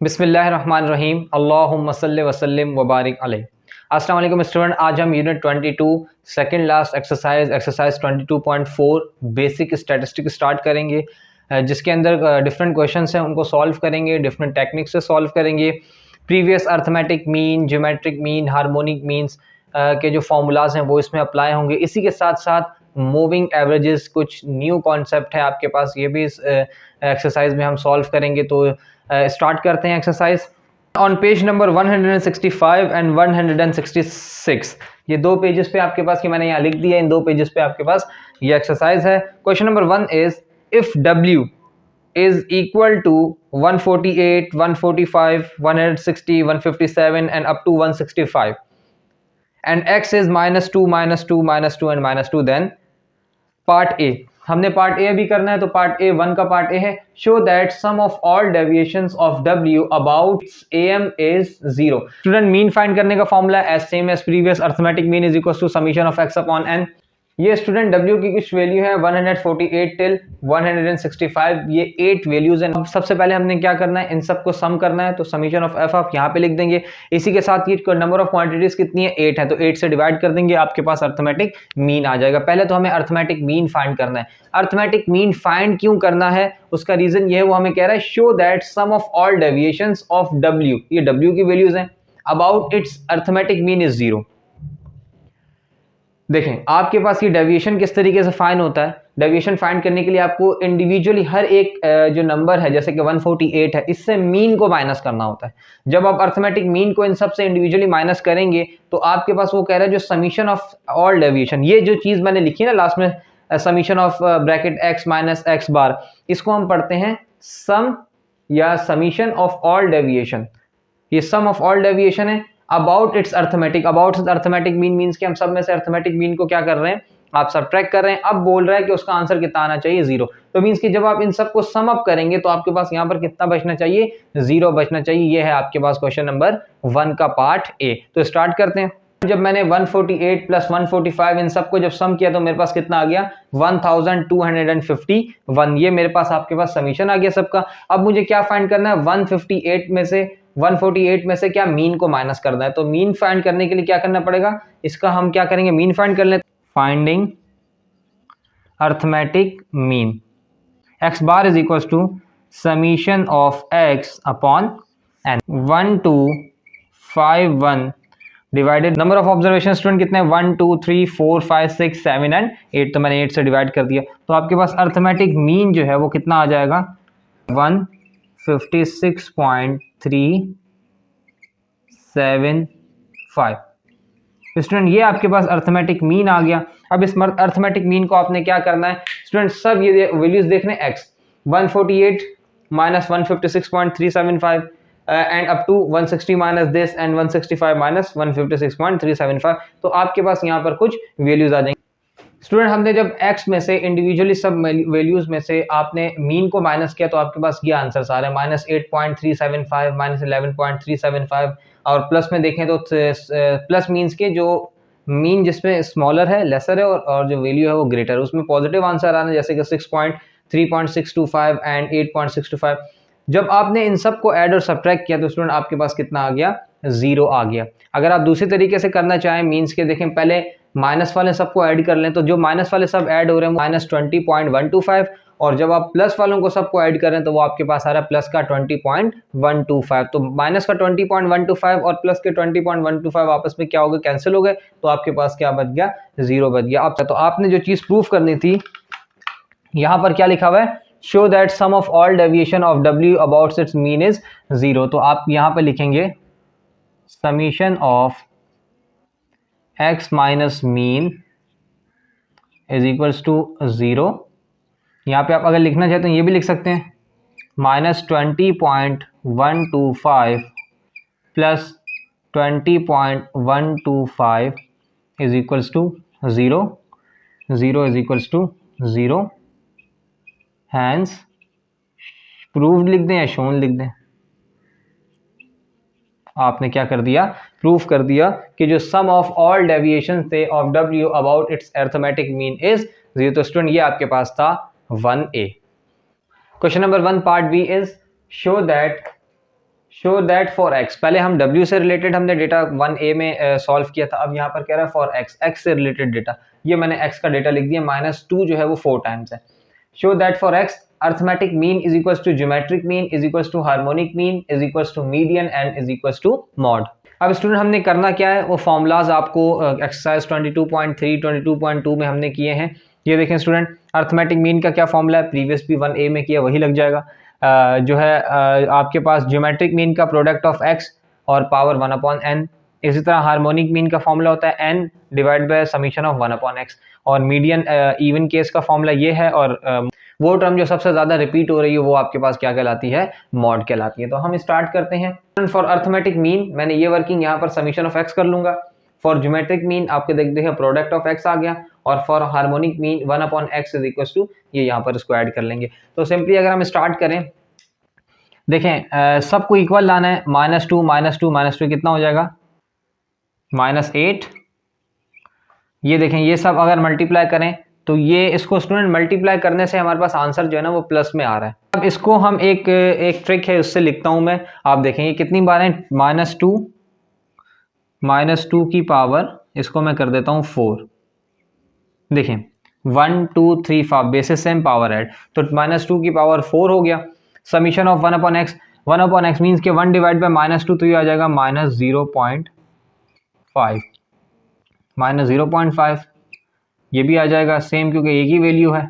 बिस्मिल्लाहिर्रहमानिर्रहीम अल्लाहुम्मा सल्लि वसल्लिम व बारिक अलैहि। अस्सलाम वालेकुम स्टूडेंट, आज हम unit 22 second last exercise 22.4 basic statistic start करेंगे, जिसके अंदर डिफरेंट क्वेश्चंस हैं, उनको सॉल्व करेंगे, डिफरेंट टेक्निक से सॉल्व करेंगे। Previous arithmetic mean, geometric mean, harmonic means के जो फार्मूलाज हैं वो इसमें अप्लाई होंगे। इसी के साथ साथ मूविंग एवरेजेस कुछ न्यू कॉन्सेप्ट है आपके पास, ये भी इस एक्सरसाइज में हम सॉल्व करेंगे। तो स्टार्ट करते हैं exercise. On page number 165 and 166, ये दो पेजेस पे आपके पास, कि मैंने यहाँ लिख दिया, इन दो पेजेस पे आपके पास ये एक्सरसाइज है। Question number 1 is if W is equal to 148, 145, 160, 157 and up to 165 and x is -2, -2, -2 and -2, then part A. हमने पार्ट ए भी करना है, तो पार्ट ए 1 का पार्ट ए है, show that sum of all deviations of W about AM is 0। Student, mean find करने का formula as same as previous, arithmetic mean is equal to summation of x upon n। ये student W की कुछ value है 148 till 165, ये 8 values हैं। अब सबसे पहले हमने क्या करना है, इन सबको सम करना है, तो समीशन ऑफ f आप यहाँ पे लिख देंगे। इसी के साथ ये नंबर ऑफ क्वांटिटीज कितनी है, 8 है, तो 8 से डिवाइड कर देंगे, आपके पास अर्थमेटिक मीन आ जाएगा। पहले तो हमें अर्थमेटिक मीन फाइंड करना है। अर्थमेटिक मीन फाइंड क्यों करना है, उसका रीजन ये है, वो हमें कह रहा है show that sum of all deviations of W, ये W की वैल्यूज हैं, about its arithmetic mean is 0। देखें, आपके पास ये डेविएशन किस तरीके से फाइंड होता है। डेविएशन फाइंड करने के लिए आपको इंडिविजुअली हर एक जो नंबर है, जैसे कि 148 है, इससे मीन को माइनस करना होता है। जब आप अर्थमेटिक मीन को इन सब से इंडिविजुअली माइनस करेंगे, तो आपके पास वो कह रहा है जो समीशन ऑफ ऑल डेविएशन, ये जो चीज़ मैंने लिखी ना लास्ट में, summation of bracket x minus x bar, इसको हम पढ़ते हैं सम या समीशन ऑफ ऑल डेविएशन। ये सम ऑफ ऑल डेविएशन है about its arithmetic. About arithmetic mean means कि हम सब में से अर्थमेटिक मीन को क्या कर रहे हैं, आप सबट्रैक्ट कर रहे हैं। अब बोल रहा है कि उसका आंसर कितना आना चाहिए, 0। तो मीन्स कि जब आप इन सबको सम अप करेंगे, तो आपके पास यहाँ पर कितना बचना चाहिए, 0 बचना चाहिए। ये है आपके पास क्वेश्चन नंबर 1 का पार्ट ए। तो स्टार्ट करते हैं। जब मैंने 148 प्लस 145 इन सबको जब सम किया, तो मेरे पास कितना आ गया, 1251। ये मेरे पास आपके पास समीशन आ गया सबका। अब मुझे क्या फाइंड करना है, 148 में से क्या मीन को माइनस करना है। तो मीन फाइंड करने के लिए क्या करना पड़ेगा, इसका हम क्या करेंगे, मीन फाइंड कर लेते। Finding arithmetic mean, x bar is equal to summation of x upon n। 1251 divided number of observation student कितने हैं, 1 2 3 4 5 6 7 एंड 8, तो मैंने 8 से डिवाइड कर दिया। तो आपके पास अर्थमेटिक मीन जो है वो कितना आ जाएगा, 156.375। स्टूडेंट, ये आपके पास अर्थमेटिक मीन आ गया। अब इस अर्थमेटिक मीन को आपने क्या करना है स्टूडेंट, सब ये वैल्यूज देखने, x 148 minus 156.375 and up to 160 minus this and 165 minus 156.375। तो आपके पास यहाँ पर कुछ वैल्यूज आ जाएंगे। स्टूडेंट, हमने जब x में से इंडिविजुअली सब वैल्यूज में से आपने मीन को माइनस किया, तो आपके पास ये आंसर आ रहे हैं, -8.375, -11.375। और प्लस में देखें तो प्लस मीन्स के जो मीन जिसमें स्मॉलर है, लेसर है, और जो वैल्यू है वो ग्रेटर है, उसमें पॉजिटिव आंसर आ रहा है, जैसे कि 3.625 एंड 8.625। जब आपने इन सब को ऐड और सब्ट्रैक्ट किया, तो स्टूडेंट आपके पास कितना आ गया, 0 आ गया। अगर आप दूसरी तरीके से करना चाहें, मीन्स के देखें, पहले माइनस वाले सबको ऐड कर लें, तो जो माइनस वाले सब ऐड हो रहे हैं -20.125, और जब आप प्लस वालों को सबको ऐड करें, तो वो आपके पास आ रहा है प्लस का 20.125। तो माइनस का 20.125 और प्लस के 20.125 आपस में क्या हो गए, कैंसिल हो गए, तो आपके पास क्या बच गया, 0 बच गया। तो आपने जो चीज़ प्रूफ करनी थी, यहाँ पर क्या लिखा हुआ है, show that sum of all deviation of W about its mean is 0। तो आप यहाँ पर लिखेंगे summation of x minus mean is equals to 0। यहाँ पे आप अगर लिखना चाहते हैं, ये भी लिख सकते हैं, -20.125 plus 20.125 is equals to 0। 0 is equals to 0। Hence proved लिख दें या शोन लिख दें, आपने क्या कर दिया, प्रूफ कर दिया कि जो सम ऑफ ऑल डेविएशन थे of W about its arithmetic mean is 0। तो स्टूडेंट, ये आपके पास था 1A। Question number 1 part B is show that show that for x, पहले हम w से रिलेटेड हमने डेटा 1a में सॉल्व किया था, अब यहाँ पर कह रहा है फॉर x से रिलेटेड डेटा, ये मैंने x का डेटा लिख दिया, -2 जो है वो 4 टाइम्स है। Show that for x arithmetic mean is equal to geometric mean is equal to harmonic mean is equal to median and is equal to mode. अब स्टूडेंट हमने करना क्या है, वो फॉर्मूलाज आपको एक्सरसाइज 22.3 22.2 में हमने किए हैं। ये देखें स्टूडेंट, अर्थमेटिक मीन का क्या फॉर्मूला है, प्रीवियस भी 1a में किया वही लग जाएगा। जो है आपके पास ज्योमेट्रिक मीन का प्रोडक्ट ऑफ x और पावर 1/n, इसी तरह हार्मोनिक मीन का फॉर्मूला होता है n divide by summation of 1/x, और मीडियन इवन केस का फॉर्मूला ये है, और वो टर्म जो सबसे ज्यादा रिपीट हो रही है वो आपके पास क्या कहलाती है, मॉड कहलाती है। तो हम स्टार्ट करते हैं। फॉर अर्थमेटिक मीन मैंने ये वर्किंग यहाँ पर समीशन ऑफ x कर लूंगा, फॉर ज्योमेट्रिक मीन आपके देखते हैं प्रोडक्ट ऑफ x आ गया, और for harmonic mean 1/x is equal to ये यहाँ पर इसको ऐड कर लेंगे। तो सिंपली अगर हम स्टार्ट करें, देखें सबको इक्वल लाना है, -2 -2 -2 कितना हो जाएगा, -8। ये देखें ये सब अगर मल्टीप्लाई करें तो ये इसको स्टूडेंट मल्टीप्लाई करने से हमारे पास आंसर जो है ना वो प्लस में आ रहा है। अब इसको हम एक ट्रिक है उससे लिखता हूं मैं, आप देखें ये कितनी बार है, -2 की पावर, इसको मैं कर देता हूं 4। देखें 1 2 3 5 बेसिस सेम पावर ऐड, तो -2 की पावर 4 हो गया। Summation of 1/x, 1/x means के 1 डिवाइड बाय -2, तो ये आ जाएगा -0.5, -0.5 ये भी आ जाएगा सेम, क्योंकि एक ही वैल्यू है।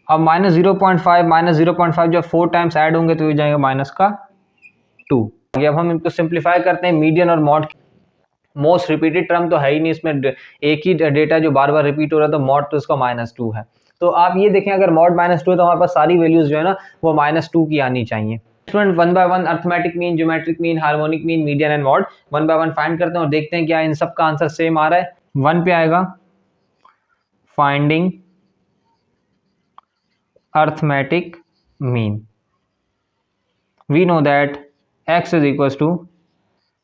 अब -0.5 जब 4 टाइम्स ऐड होंगे तो ये जाएगा -2। अब हम इनको सिंप्लीफाई करते हैं, मीडियन और मॉड, मोस्ट रिपीटेड टर्म तो है ही नहीं इसमें, एक ही डेटा जो बार बार रिपीट हो रहा है, तो मॉड तो इसका -2 है। तो आप ये देखें अगर मॉड -2 है तो हमारे पास सारी वैल्यूज जो है ना वो -2 की आनी चाहिए। Student 1 by 1 arithmetic mean, geometric mean, harmonic mean, median and mode 1 by 1 find करते हैं और देखते हैं क्या इन सब का आंसर सेम आ रहा है। 1 पे आएगा finding arithmetic mean, we know that x is equal to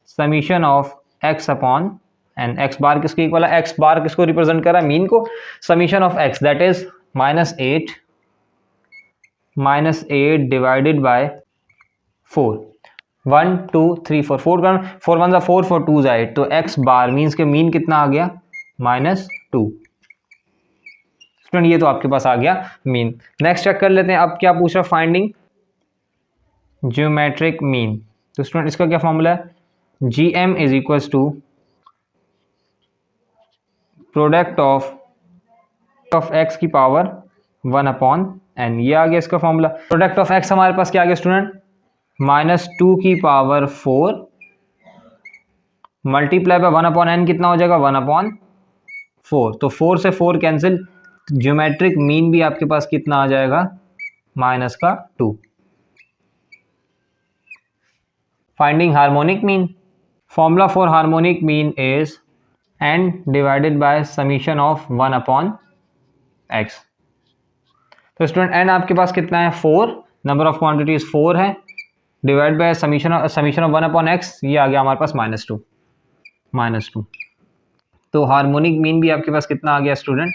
summation of x upon n। x bar किसके इक्वल है, x बार किसको रिप्रेजेंट कर रहा है, मीन को, summation of x that is -8 divided by 4, 1 2 3 4, 4 1 4 4 2 8, तो x बार मीन्स के मीन कितना आ गया, -2। स्टूडेंट ये तो आपके पास आ गया मीन। नेक्स्ट चेक कर लेते हैं, अब क्या पूछ रहा है, फाइंडिंग ज्योमेट्रिक मीन। तो स्टूडेंट इसका क्या फॉर्मूला है, GM is equal to product of x की पावर 1/n, ये आ गया इसका फॉर्मूला। प्रोडक्ट ऑफ x हमारे पास क्या आ गया स्टूडेंट, -2 की पावर 4 मल्टीप्लाई बाय 1/n कितना हो जाएगा, 1/4, तो 4 से 4 कैंसिल, ज्योमेट्रिक मीन भी आपके पास कितना आ जाएगा, -2। Finding harmonic mean, formula for harmonic mean is n divided by summation of 1/x। तो स्टूडेंट n आपके पास कितना है, 4, नंबर ऑफ क्वांटिटीज 4 है, divide by summation of 1/x, ये आ गया हमारे पास -2। तो हार्मोनिक मीन भी आपके पास कितना आ गया स्टूडेंट,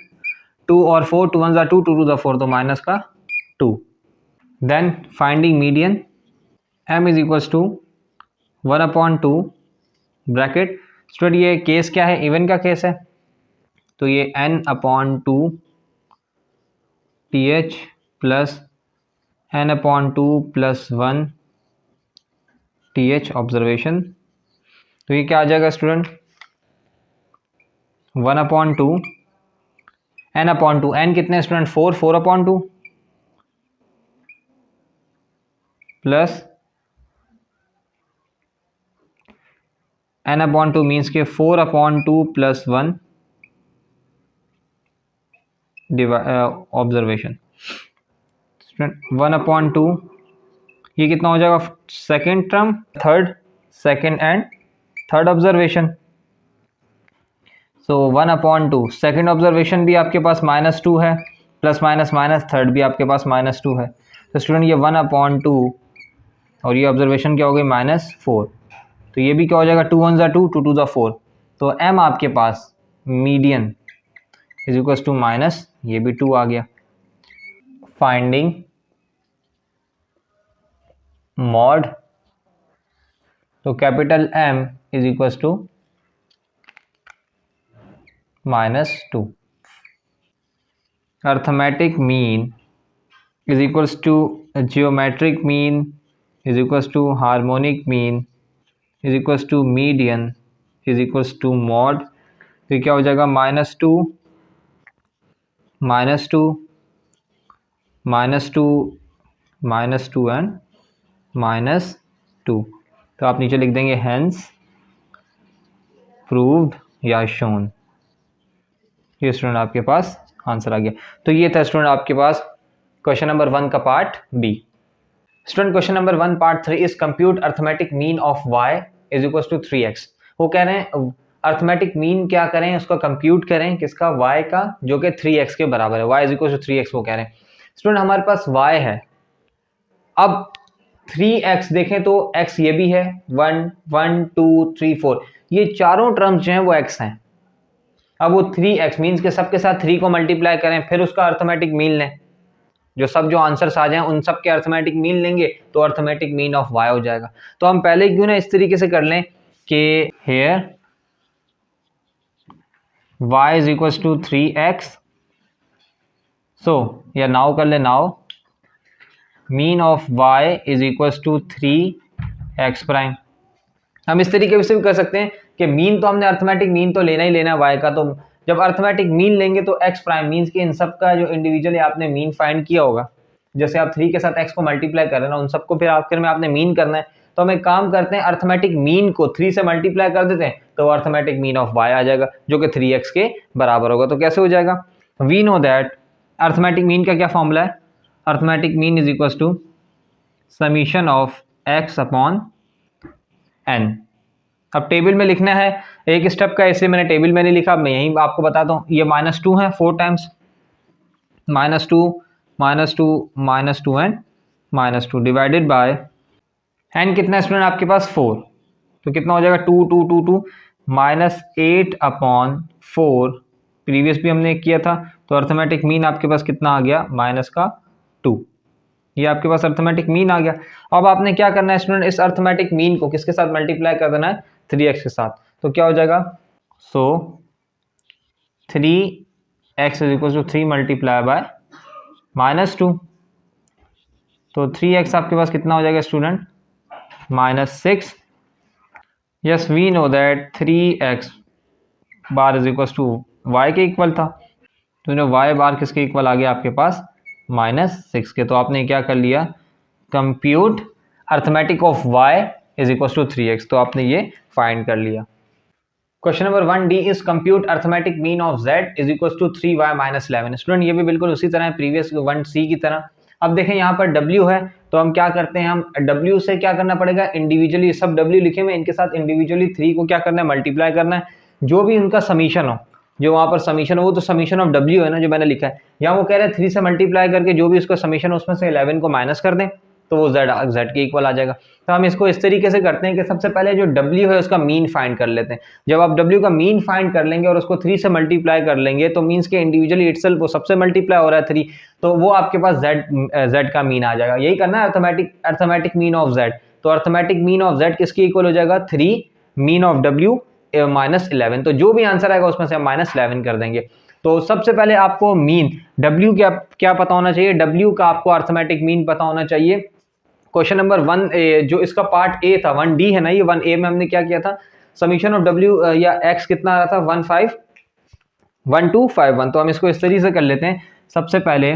2 और 4, 2 1 2, 2 to the 4, तो -2। Then finding median, m is equal to 1/2 bracket. Student ये केस क्या है, इवन का केस है, तो ये n/2 th plus n/2 plus 1 th observation, तो ये क्या आ जाएगा स्टूडेंट, 1/2 n/2, n कितने स्टूडेंट, 4/2 प्लस n/2 मीन्स के 4/2 प्लस 1 ऑब्जर्वेशन। 1/2 ये कितना हो जाएगा, second term, second and third observation. So 1/2 second observation भी आपके पास -2 है, प्लस माइनस माइनस थर्ड भी आपके पास -2 है। तो स्टूडेंट ये 1/2 और ये ऑब्जर्वेशन क्या हो गई, -4, तो ये भी क्या हो जाएगा, 2 1 2, 2 2 4, तो m आपके पास median is equal to minus, ये भी 2 आ गया। फाइंडिंग मॉड, तो capital M is equals to -2, arithmetic mean is equals to geometric mean is equals to harmonic mean is equals to median is equals to mode. तो क्या हो जाएगा -2 -2 and -2। तो आप नीचे लिख देंगे हेंस प्रूव्ड या शोन। ये स्टूडेंट आपके पास आंसर आ गया। तो ये था स्टूडेंट आपके पास क्वेश्चन नंबर 1 का part B. Student question number 1 part 3 is compute arithmetic mean of y is equals to 3x। वो कह रहे हैं अर्थमेटिक मीन क्या करें, उसका कंप्यूट करें किसका, y का, जो कि 3x के बराबर है। y is equals to 3x वो कह रहे हैं। स्टूडेंट हमारे पास y है, अब 3x देखें तो x ये भी है, 1 1 2 3 4, ये चारों टर्म्स जो हैं वो x हैं। अब वो 3x मीन्स के सबके साथ 3 को मल्टीप्लाई करें, फिर उसका अर्थमेटिक मीन लें, जो सब जो आंसर्स आ जाएं उन सब के अर्थमेटिक मीन लेंगे तो अर्थमेटिक मीन ऑफ y हो जाएगा। तो हम पहले क्यों ना इस तरीके से कर लें कि here y is equals to 3x, so या नाउ कर ले, now mean of y is equals to 3x prime. हम इस तरीके से भी कर सकते हैं कि मीन तो हमने अर्थमेटिक मीन तो लेना ही लेना है y का, तो जब अर्थमेटिक मीन लेंगे तो x प्राइम मीन्स कि इन सब का जो इंडिविजुअली आपने मीन फाइंड किया होगा, जैसे आप 3 के साथ x को मल्टीप्लाई कर रहे हैं ना, उन सबको फिर आखिर में आपने मीन करना है। तो हम एक काम करते हैं, अर्थमेटिक मीन को 3 से मल्टीप्लाई कर देते हैं तो अर्थमेटिक मीन ऑफ y आ जाएगा जो कि 3x के बराबर होगा। तो कैसे हो जाएगा, we know that arithmetic mean का क्या फॉर्मूला है, arithmetic mean is equals to summation of x upon n। अब टेबल में लिखना है एक स्टेप का, इसलिए मैंने टेबल में नहीं लिखा, मैं यहीं आपको बताता हूँ। ये -2 है 4 times, -2 -2 -2 and -2 divided by n कितना स्टूडेंट आपके पास 4, तो कितना हो जाएगा 2 2 2 2 -8 अपॉन 4, प्रीवियस भी हमने किया था। तो अर्थमेटिक मीन आपके पास कितना आ गया, -2, ये आपके पास अर्थमेटिक मीन आ गया। अब आपने क्या करना है स्टूडेंट, इस अर्थमेटिक मीन को किसके साथ मल्टीप्लाई कर देना है, 3x के साथ। तो क्या हो जाएगा, so 3x is equal to 3 multiply by -2, तो 3x आपके पास कितना हो जाएगा student, -6। Yes we know that 3x bar is equal to y के इक्वल था, तो y बार किसके इक्वल आ गया आपके पास, -6 के। तो आपने क्या कर लिया, compute arithmetic of y is equal to 3x, तो आपने ये फाइंड कर लिया। Question number 1D is compute arithmetic mean of z is equal to 3y - 11। Student ये भी बिल्कुल उसी तरह है प्रीवियस 1C की तरह। अब देखें यहाँ पर w है, तो हम क्या करते हैं, हम w से क्या करना पड़ेगा, इंडिविजुअली सब w लिखे हुए इनके साथ इंडिविजुअली 3 को क्या करना है, मल्टीप्लाई करना है, जो भी उनका समीशन हो, जो वहाँ पर समीशन हो वो तो समीशन ऑफ w है ना, जो मैंने लिखा है। यहाँ वो कह रहे हैं 3 से मल्टीप्लाई करके जो भी उसका समीशन है उसमें से 11 को माइनस कर दें तो वो z के इक्वल आ जाएगा। तो हम इसको इस तरीके से करते हैं कि सबसे पहले जो w है उसका मीन फाइंड कर लेते हैं। जब आप w का मीन फाइंड कर लेंगे और उसको 3 से मल्टीप्लाई कर लेंगे तो मीन्स के इंडिविजुअली इटसेल्फ वो सबसे मल्टीप्लाई हो रहा है 3, तो वो आपके पास z का मीन आ जाएगा। यही करना है अर्थमेटिक मीन ऑफ z। तो अर्थमेटिक मीन ऑफ z किसके इक्वल हो जाएगा, 3 मीन ऑफ w -11। तो जो भी आंसर आएगा उसमें से हम -11 कर देंगे। तो सबसे पहले आपको मीन w क्या पता होना चाहिए, w का आपको अर्थमेटिक मीन पता होना चाहिए। क्वेश्चन नंबर 1 जो इसका पार्ट ए था, 1D है ना, ये 1A में हमने क्या किया था, समीशन ऑफ w या x कितना आ रहा था, 1251। तो हम इसको इस तरीके से कर लेते हैं, सबसे पहले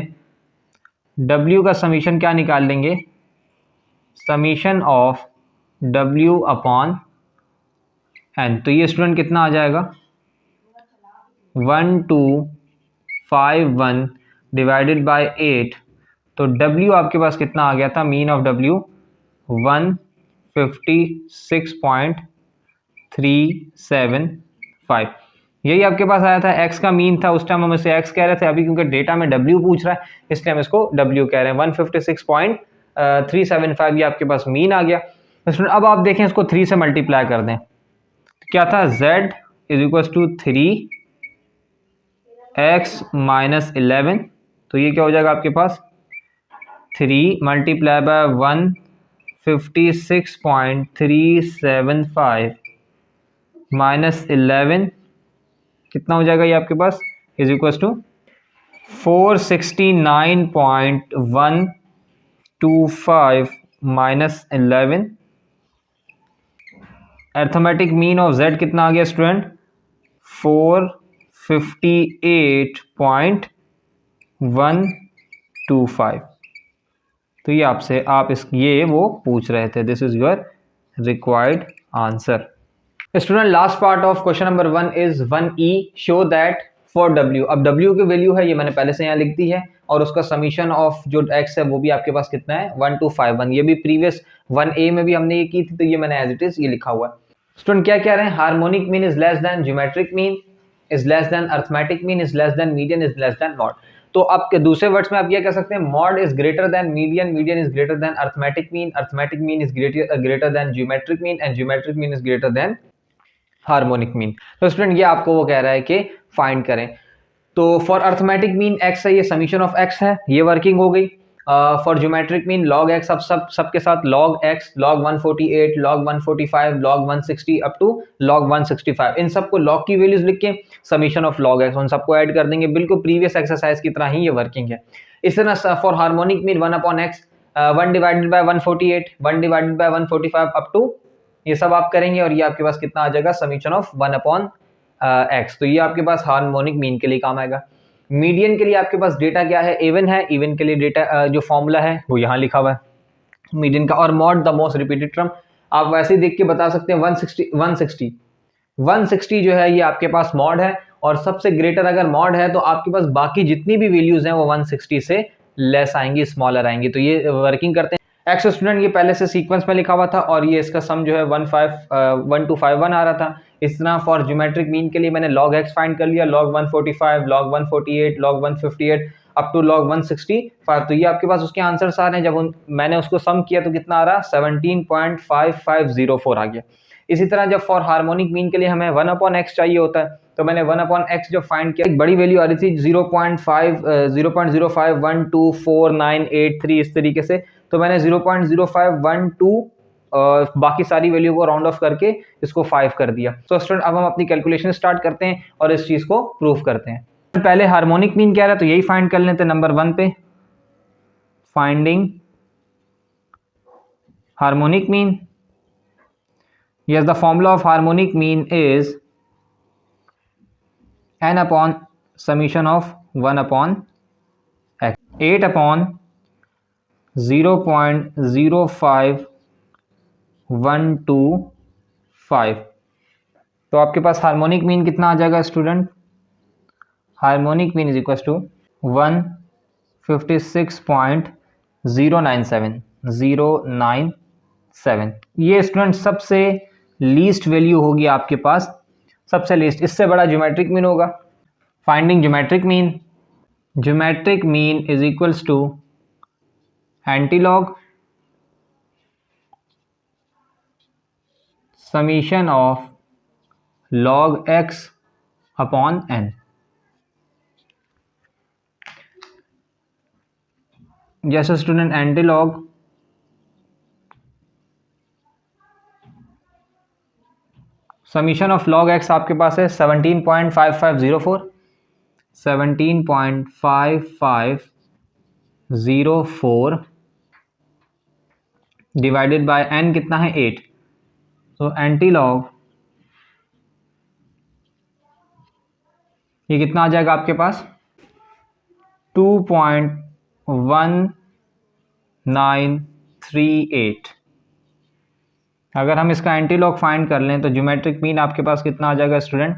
w का समीशन क्या निकाल लेंगे, summation of w upon n। तो ये स्टूडेंट कितना आ जाएगा, 1251 डिवाइडेड बाय 8। तो w आपके पास कितना आ गया था, मीन ऑफ w 156.375। यही आपके पास आया था, x का मीन था, उस टाइम हम इसे x कह रहे थे, अभी क्योंकि डेटा में w पूछ रहा है इसलिए हम इसको w कह रहे हैं। 156.375 ये आपके पास मीन आ गया। अब आप देखें इसको 3 से मल्टीप्लाई कर दें, क्या था, z is equal to 3x - 11। तो ये क्या हो जाएगा आपके पास, 3 मल्टीप्लाई बाय 56.375 माइनस 11 कितना हो जाएगा ये आपके पास, is equal to 469.125 minus 11। Arithmetic mean of z कितना आ गया स्टूडेंट, 458.125। तो ये आपसे ये वो पूछ रहे थे, this is your required answer. Student last part of question number 1 is 1E, show that for W। अब W की वैल्यू है ये मैंने पहले से यहाँ लिख दी है, और उसका समीशन ऑफ जो x है वो भी आपके पास कितना है 1251। ये भी प्रीवियस 1A में भी हमने ये की थी, तो ये मैंने एज इट इज ये लिखा हुआ है। स्टूडेंट क्या कह रहे हैं, harmonic mean is less than geometric mean, is less than arithmetic mean, is less than median, is less than mode. तो आप दूसरे वर्ड्स में आप ये कह सकते हैं, mod is greater than median, median is greater than arithmetic mean, arithmetic mean is greater than geometric mean, and geometric mean is greater than harmonic mean. तो स्टूडेंट ये आपको वो कह रहा है कि फाइंड करें। तो फॉर अर्थमेटिक मीन x है, ये समीशन ऑफ x है, ये वर्किंग हो गई। For geometric mean log x, सबके साथ log x, log 148, log 145, log 160 up to log 165, इन सबको log की वैल्यूज लिख के समीशन ऑफ log x उन सबको ऐड कर देंगे, बिल्कुल प्रीवियस एक्सरसाइज की तरह ही ये वर्किंग है। इस तरह for harmonic mean 1/x, 1 divided by 148, 1 divided by 145 up to, ये सब आप करेंगे और ये आपके पास कितना आ जाएगा, समीशन ऑफ 1/x। तो ये आपके पास हार्मोनिक मीन के लिए काम आएगा। मीडियन के लिए आपके पास डेटा क्या है, इवन है, इवन के लिए डेटा जो फॉर्मूला है वो यहाँ लिखा हुआ है मीडियन का। और mod the most repeated term, आप वैसे ही देख के बता सकते हैं 160 जो है ये आपके पास मॉड है, और सबसे ग्रेटर अगर मॉड है तो आपके पास बाकी जितनी भी वैल्यूज हैं वो 160 से लेस आएंगी, स्मॉलर आएंगी। तो ये वर्किंग करते हैं। एक्स स्टूडेंट ये पहले से सीक्वेंस में लिखा हुआ था, और ये इसका सम जो है 1251 आ रहा था। इस तरह फॉर ज्योमेट्रिक मीन के लिए मैंने log x फाइंड कर लिया, log 145, log 148, log 158 up to log 165। तो ये आपके पास उसके आंसर्स आ रहे हैं। जब मैंने उसको सम किया तो कितना आ रहा, 17.5504 आ गया। इसी तरह जब फॉर हार्मोनिक मीन के लिए हमें 1/x चाहिए होता है, तो मैंने 1/x जब फाइंड किया, एक बड़ी वैल्यू आ रही थी 0.05124983 इस तरीके से, तो मैंने 0.0512 बाकी सारी वैल्यू को राउंड ऑफ करके इसको 5 कर दिया। तो स्टूडेंट अब हम अपनी कैलकुलेशन स्टार्ट करते हैं और इस चीज को प्रूव करते हैं। पहले हार्मोनिक मीन क्या रहा, तो यही फाइंड कर लेते हैं नंबर 1 पे, finding harmonic mean. Yes, the formula of harmonic mean is n upon summation of 1/x, 8 upon 0.05125। तो आपके पास हार्मोनिक मीन कितना आ जाएगा student, harmonic mean is equal to 156.097। ये स्टूडेंट सबसे लीस्ट वैल्यू होगी आपके पास, सबसे लीस्ट। इससे बड़ा ज्योमेट्रिक मीन होगा। Finding geometric mean, geometric mean is equals to antilog summation of log x upon n। जैसे student antilog summation of log x आपके पास है 17.5504, 17.5504 डिवाइडेड बाय n कितना है 8। तो एंटीलॉग ये कितना आ जाएगा आपके पास 2.1938। अगर हम इसका एंटीलॉग फाइंड कर लें तो ज्योमेट्रिक मीन आपके पास कितना आ जाएगा स्टूडेंट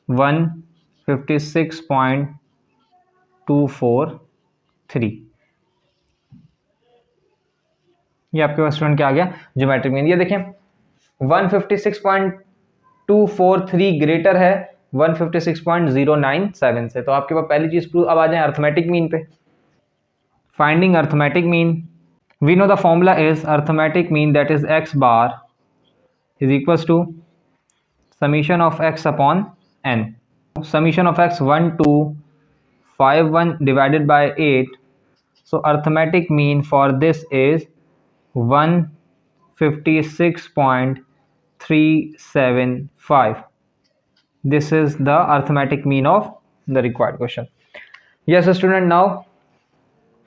156.243। ये आपके पास स्टूडेंट क्या आ गया ज्योमेट्रिक मीन। ये देखें 156.243 ग्रेटर है 156.097 से। तो आपके पास पहली चीज प्रूव। अब आ जाए अर्थमेटिक मीन पे, finding arithmetic mean. We know the formula is arithmetic mean, that is x bar is equals to summation of x upon n. Summation of x 1251 divided by 8. So arithmetic mean for this is 156.375. This is the arithmetic mean of the required question. Yes student, now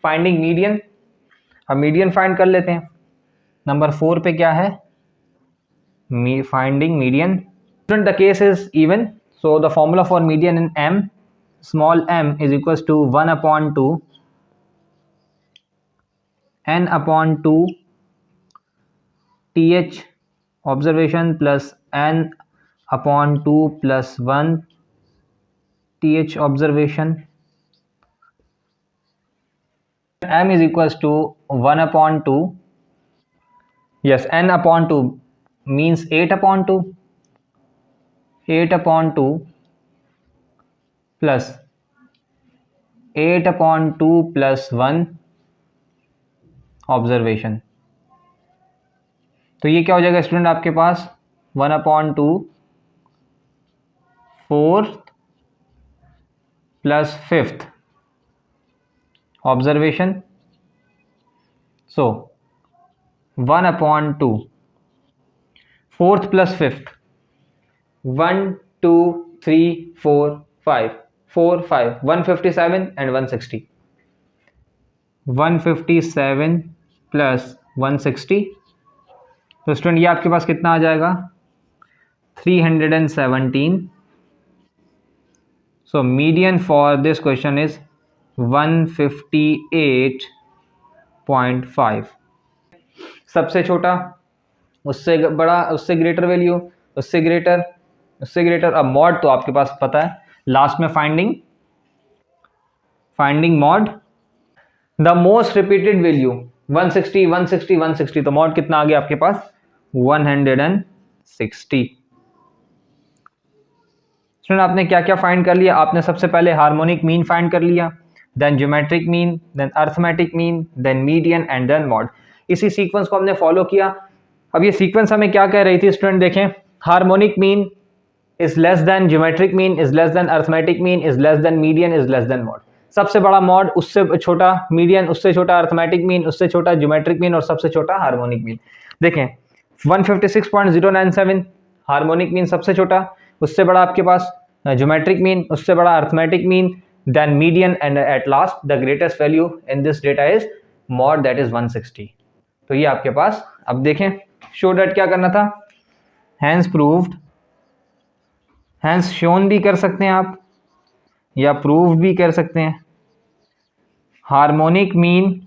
finding median. अब median find कर लेते हैं. Number 4 पे क्या है? Finding median. Student, the case is even, so the formula for median in m, small m, is equals to 1 upon 2 n upon 2 th observation plus n upon 2 plus 1 th observation. M is equals to 1 upon 2. Yes, n upon 2 means 8 upon 2. 8 upon 2 plus 8 upon 2 plus 1 observation. तो ये क्या हो जाएगा student आपके पास? 1 upon 2 4th plus 5th observation. So 1 upon 2 4th plus 5th 1 2 3 4 5 4 5 157 and 160. 157 plus 160. तो student ये आपके पास कितना आ जाएगा? 317. So median for this question is 158.5. सबसे छोटा, उससे बड़ा, उससे ग्रेटर वैल्यू, उससे ग्रेटर, उससे ग्रेटर. अब मॉड तो आपके पास पता है, लास्ट में finding mod. The most repeated value 160 160 160. तो मॉड कितना आ गया आपके पास? 160. स्टूडेंट आपने क्या क्या फाइंड कर लिया? आपने सबसे पहले हार्मोनिक मीन फाइंड कर लिया, then geometric mean, then arithmetic mean, then median and then mode. इसी सीक्वेंस को हमने फॉलो किया. अब ये सीक्वेंस हमें क्या कह रही थी स्टूडेंट? देखें, harmonic mean is less than geometric mean, is less than arithmetic mean, is less than median, is less than mod. सबसे बड़ा मॉड, उससे छोटा मीडियन, उससे छोटा अर्थमेटिक मीन, उससे छोटा ज्योमेट्रिक मीन और सबसे छोटा हार्मोनिक मीन. देखें 156.097 हार्मोनिक मीन सबसे छोटा, उससे बड़ा आपके पास ज्योमेट्रिक मीन, उससे बड़ा arithmetic mean, then median and at last the greatest value in this data is mod, that is 160. तो ये आपके पास. अब देखें, शो दैट क्या करना था? हैंस प्रूव्ड, हैंस शोन भी कर सकते हैं आप या प्रूव भी कर सकते हैं. Harmonic mean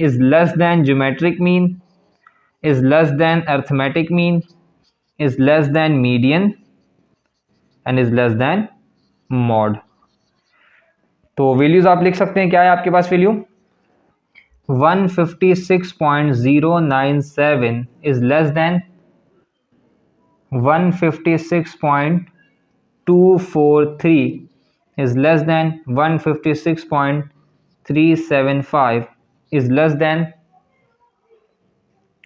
is less than geometric mean, is less than arithmetic mean, is less than median and is less than mode. तो वैल्यूज आप लिख सकते हैं. क्या है आपके पास value? 156.097 is less than 156.243 is less than 156.375 is less than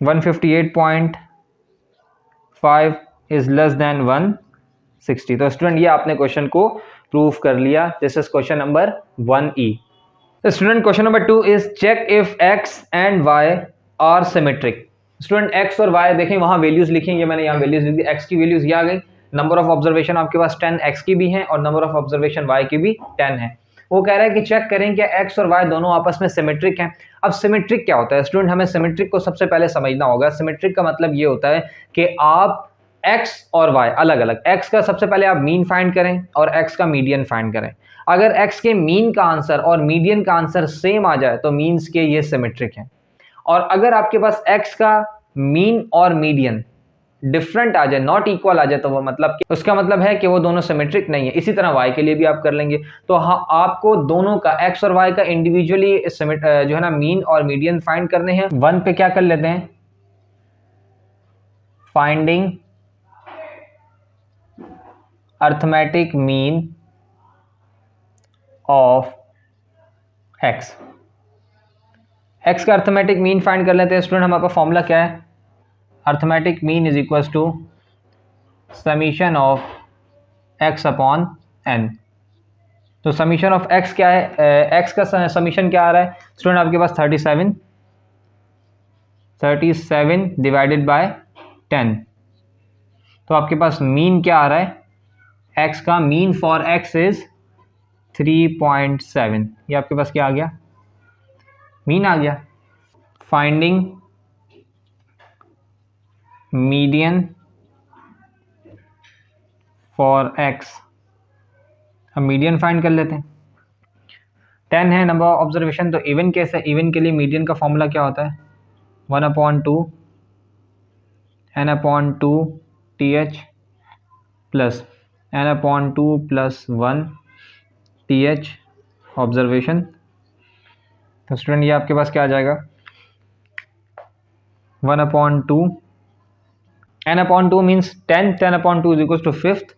158.5 is less than 160. तो स्टूडेंट ये आपने क्वेश्चन को प्रूव कर लिया. This is question number 1E. Student question number 2 is check if x and y are symmetric. Student x और y देखें, वहां values लिखी, ये मैंने यहाँ वैल्यूज लिख दी. x की वैल्यूज ये आ गई. नंबर ऑफ ऑब्जर्वेशन आपके पास 10 x की भी है और नंबर ऑफ ऑब्जर्वेशन y की भी 10 है. वो कह रहा है कि चेक करें कि x और y दोनों आपस में सिमेट्रिक हैं. अब सिमेट्रिक क्या होता है स्टूडेंट? हमें सिमेट्रिक को सबसे पहले समझना होगा. सिमेट्रिक का मतलब ये होता है कि आप x और y अलग अलग, x का सबसे पहले आप मीन फाइंड करें और x का मीडियन फाइंड करें. अगर x के मीन का आंसर और मीडियन का आंसर सेम आ जाए तो मीन्स के ये सिमेट्रिक है. और अगर आपके पास x का मीन और मीडियन डिफरेंट आ जाए, नॉट इक्वल आ जाए, तो वो मतलब कि उसका मतलब है कि वो दोनों सिमेट्रिक नहीं है. इसी तरह y के लिए भी आप कर लेंगे. तो हाँ, आपको दोनों का x और y का इंडिविजुअली जो है ना मीन और मीडियन फाइंड करने हैं. 1 पे क्या कर लेते हैं? Finding arithmetic mean of x. x का अर्थमेटिक मीन फाइंड कर लेते हैं स्टूडेंट. हमारे पास फॉर्मूला क्या है? Arithmetic mean is equals to summation of x upon n. तो समीशन ऑफ x क्या है? x का समीशन क्या आ रहा है स्टूडेंट? आपके पास 37 37 डिवाइडेड बाय 10। तो आपके पास मीन क्या आ रहा है, x का मीन फॉर x इज 3.7। ये आपके पास क्या आ गया, मीन आ गया। फाइंडिंग मीडियन फॉर x, हम मीडियन फाइंड कर लेते हैं। 10 है नंबर ऑफ ऑब्जर्वेशन, तो इवन केस है, इवन के लिए मीडियन का फॉर्मूला क्या होता है, 1/2 n/2 th plus n/2 plus 1 th observation. तो स्टूडेंट ये आपके पास क्या आ जाएगा, 1/2 n/2 means 10, 10/2 is equal to fifth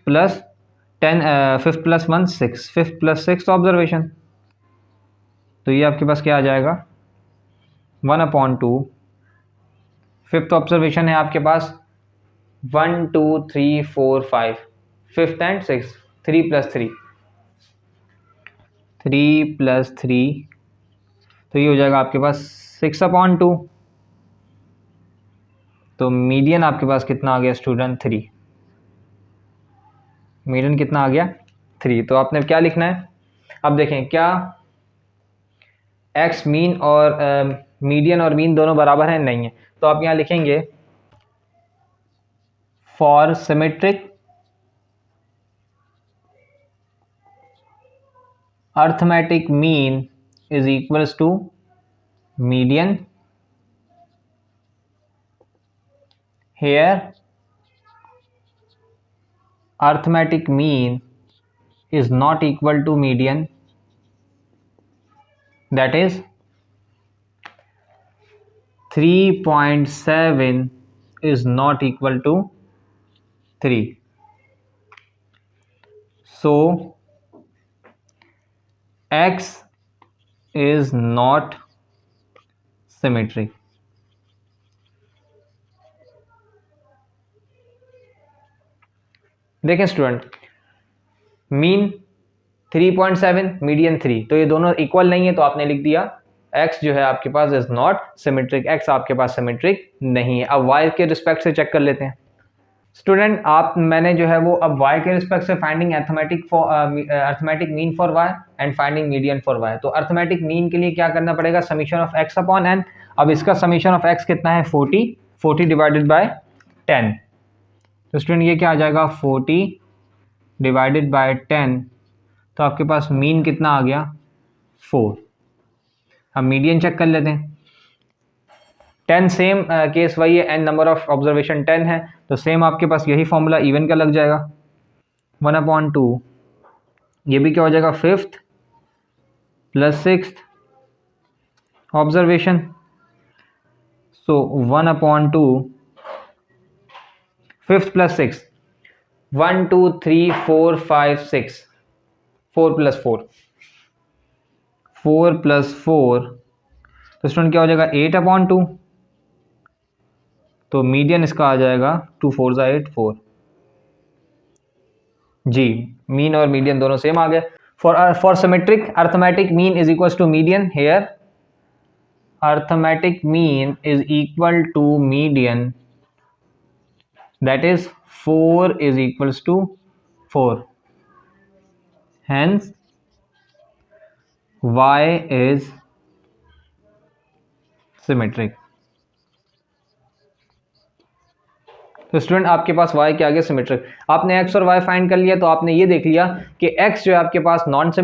plus 10, fifth plus 1 6, fifth plus 6 observation. तो ये आपके पास क्या आ जाएगा, 1/2 फिफ्थ ऑब्जर्वेशन है आपके पास 1 2 3 4 5, फिफ्थ एंड 6, 3 प्लस 3 प्लस 3, तो ये हो जाएगा आपके पास 6/2। तो मीडियन आपके पास कितना आ गया स्टूडेंट, 3। मीडियन कितना आ गया, 3। तो आपने क्या लिखना है, अब देखें क्या एक्स मीन और मीडियन और मीन दोनों बराबर हैं, नहीं है। तो आप यहाँ लिखेंगे for symmetric arithmetic mean is equals to median, here arithmetic mean is not equal to median, that is 3.7 is not equal to 3. So x is not symmetric. देखें स्टूडेंट, मीन 3.7 मीडियन 3, तो ये दोनों इक्वल नहीं है, तो आपने लिख दिया x जो है आपके पास इज नॉट सिमेट्रिक, x आपके पास सिमेट्रिक नहीं है। अब y के रिस्पेक्ट से चेक कर लेते हैं स्टूडेंट। मैंने जो है वो अब y के रिस्पेक्ट से finding arithmetic mean for y and finding median for y। तो अर्थमेटिक मीन के लिए क्या करना पड़ेगा, summation of x upon n। अब इसका समीशन ऑफ x कितना है, 40 डिवाइडेड बाय 10। तो स्टूडेंट ये क्या आ जाएगा, 40 डिवाइडेड बाय 10। तो आपके पास मीन कितना आ गया, 4। अब मीडियन चेक कर लेते हैं। 10 सेम केस वही है, n नंबर ऑफ ऑब्जर्वेशन 10 है, तो सेम आपके पास यही फॉर्मूला इवन का लग जाएगा, 1/2। ये भी क्या हो जाएगा, फिफ्थ प्लस 6 ऑब्जर्वेशन। सो 1/2 फिफ्थ प्लस 6, 1 2 3 4 5 6, 4 प्लस 4 प्लस 4, तो स्टूडेंट क्या हो जाएगा, 8/2। तो मीडियन इसका आ जाएगा 2 4 8 4 जी। मीन और मीडियन दोनों सेम आ गए। For symmetric arithmetic mean is equal to median, here arithmetic mean is equal to median, that is 4 is equals to 4, hence y is symmetric। तो स्टूडेंट आपके पास y के आगे सिमेट्रिक, आपने x और y फाइंड कर लिया, तो आपने ये देख लिया कि x जो है आपके पास नॉट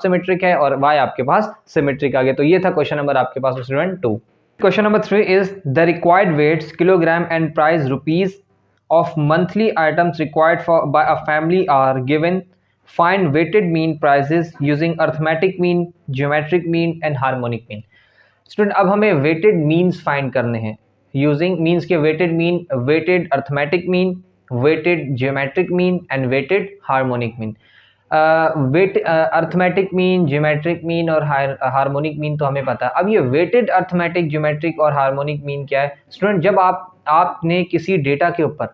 सिमेट्रिक है और y आपके पास सिमेट्रिक आ गया। तो ये था क्वेश्चन नंबर आपके पास student 2। Question number 3 is the required weights kilogram and price rupees of monthly items required by a family are given. Find weighted mean prices using arithmetic mean, geometric mean and harmonic mean. Student अब हमें weighted means find करने हैं using means के weighted mean, weighted arithmetic mean, weighted geometric mean and weighted harmonic mean. Arithmetic mean, geometric mean और harmonic mean तो हमें पता है। अब ये वेटेड अर्थमेटिक, ज्योमेट्रिक और हार्मोनिक मीन क्या है स्टूडेंट, जब आपने किसी डेटा के ऊपर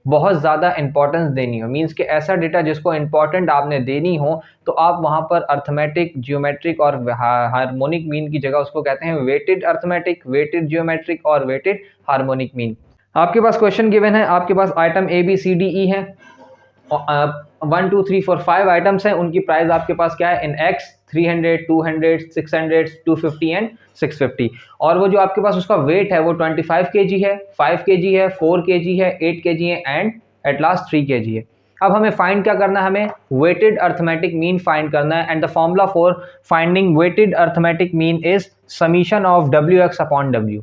बहुत ज़्यादा इंपॉर्टेंस देनी हो, मीन्स कि ऐसा डेटा जिसको इंपॉर्टेंट आपने देनी हो, तो आप वहाँ पर अर्थमेटिक, जियोमेट्रिक और हार्मोनिक मीन की जगह उसको कहते हैं वेटेड अर्थमेटिक, वेटेड जियोमेट्रिक और वेटेड हार्मोनिक मीन। आपके पास क्वेश्चन गिवन है, आपके पास item A B C D E है, 1 2 3 4 5 आइटम्स हैं, उनकी प्राइस आपके पास क्या है इन एक्स, 300, 200, 600, 250 एंड 650। और वो जो आपके पास उसका वेट है वो 25 kg है, 5 kg है, 4 kg है, 8 kg है एंड एट लास्ट 3 kg है। अब हमें फाइंड क्या करना है, हमें वेटेड अर्थमेटिक मीन फाइंड करना है, and the formula for finding weighted arithmetic mean is summation of W X upon W.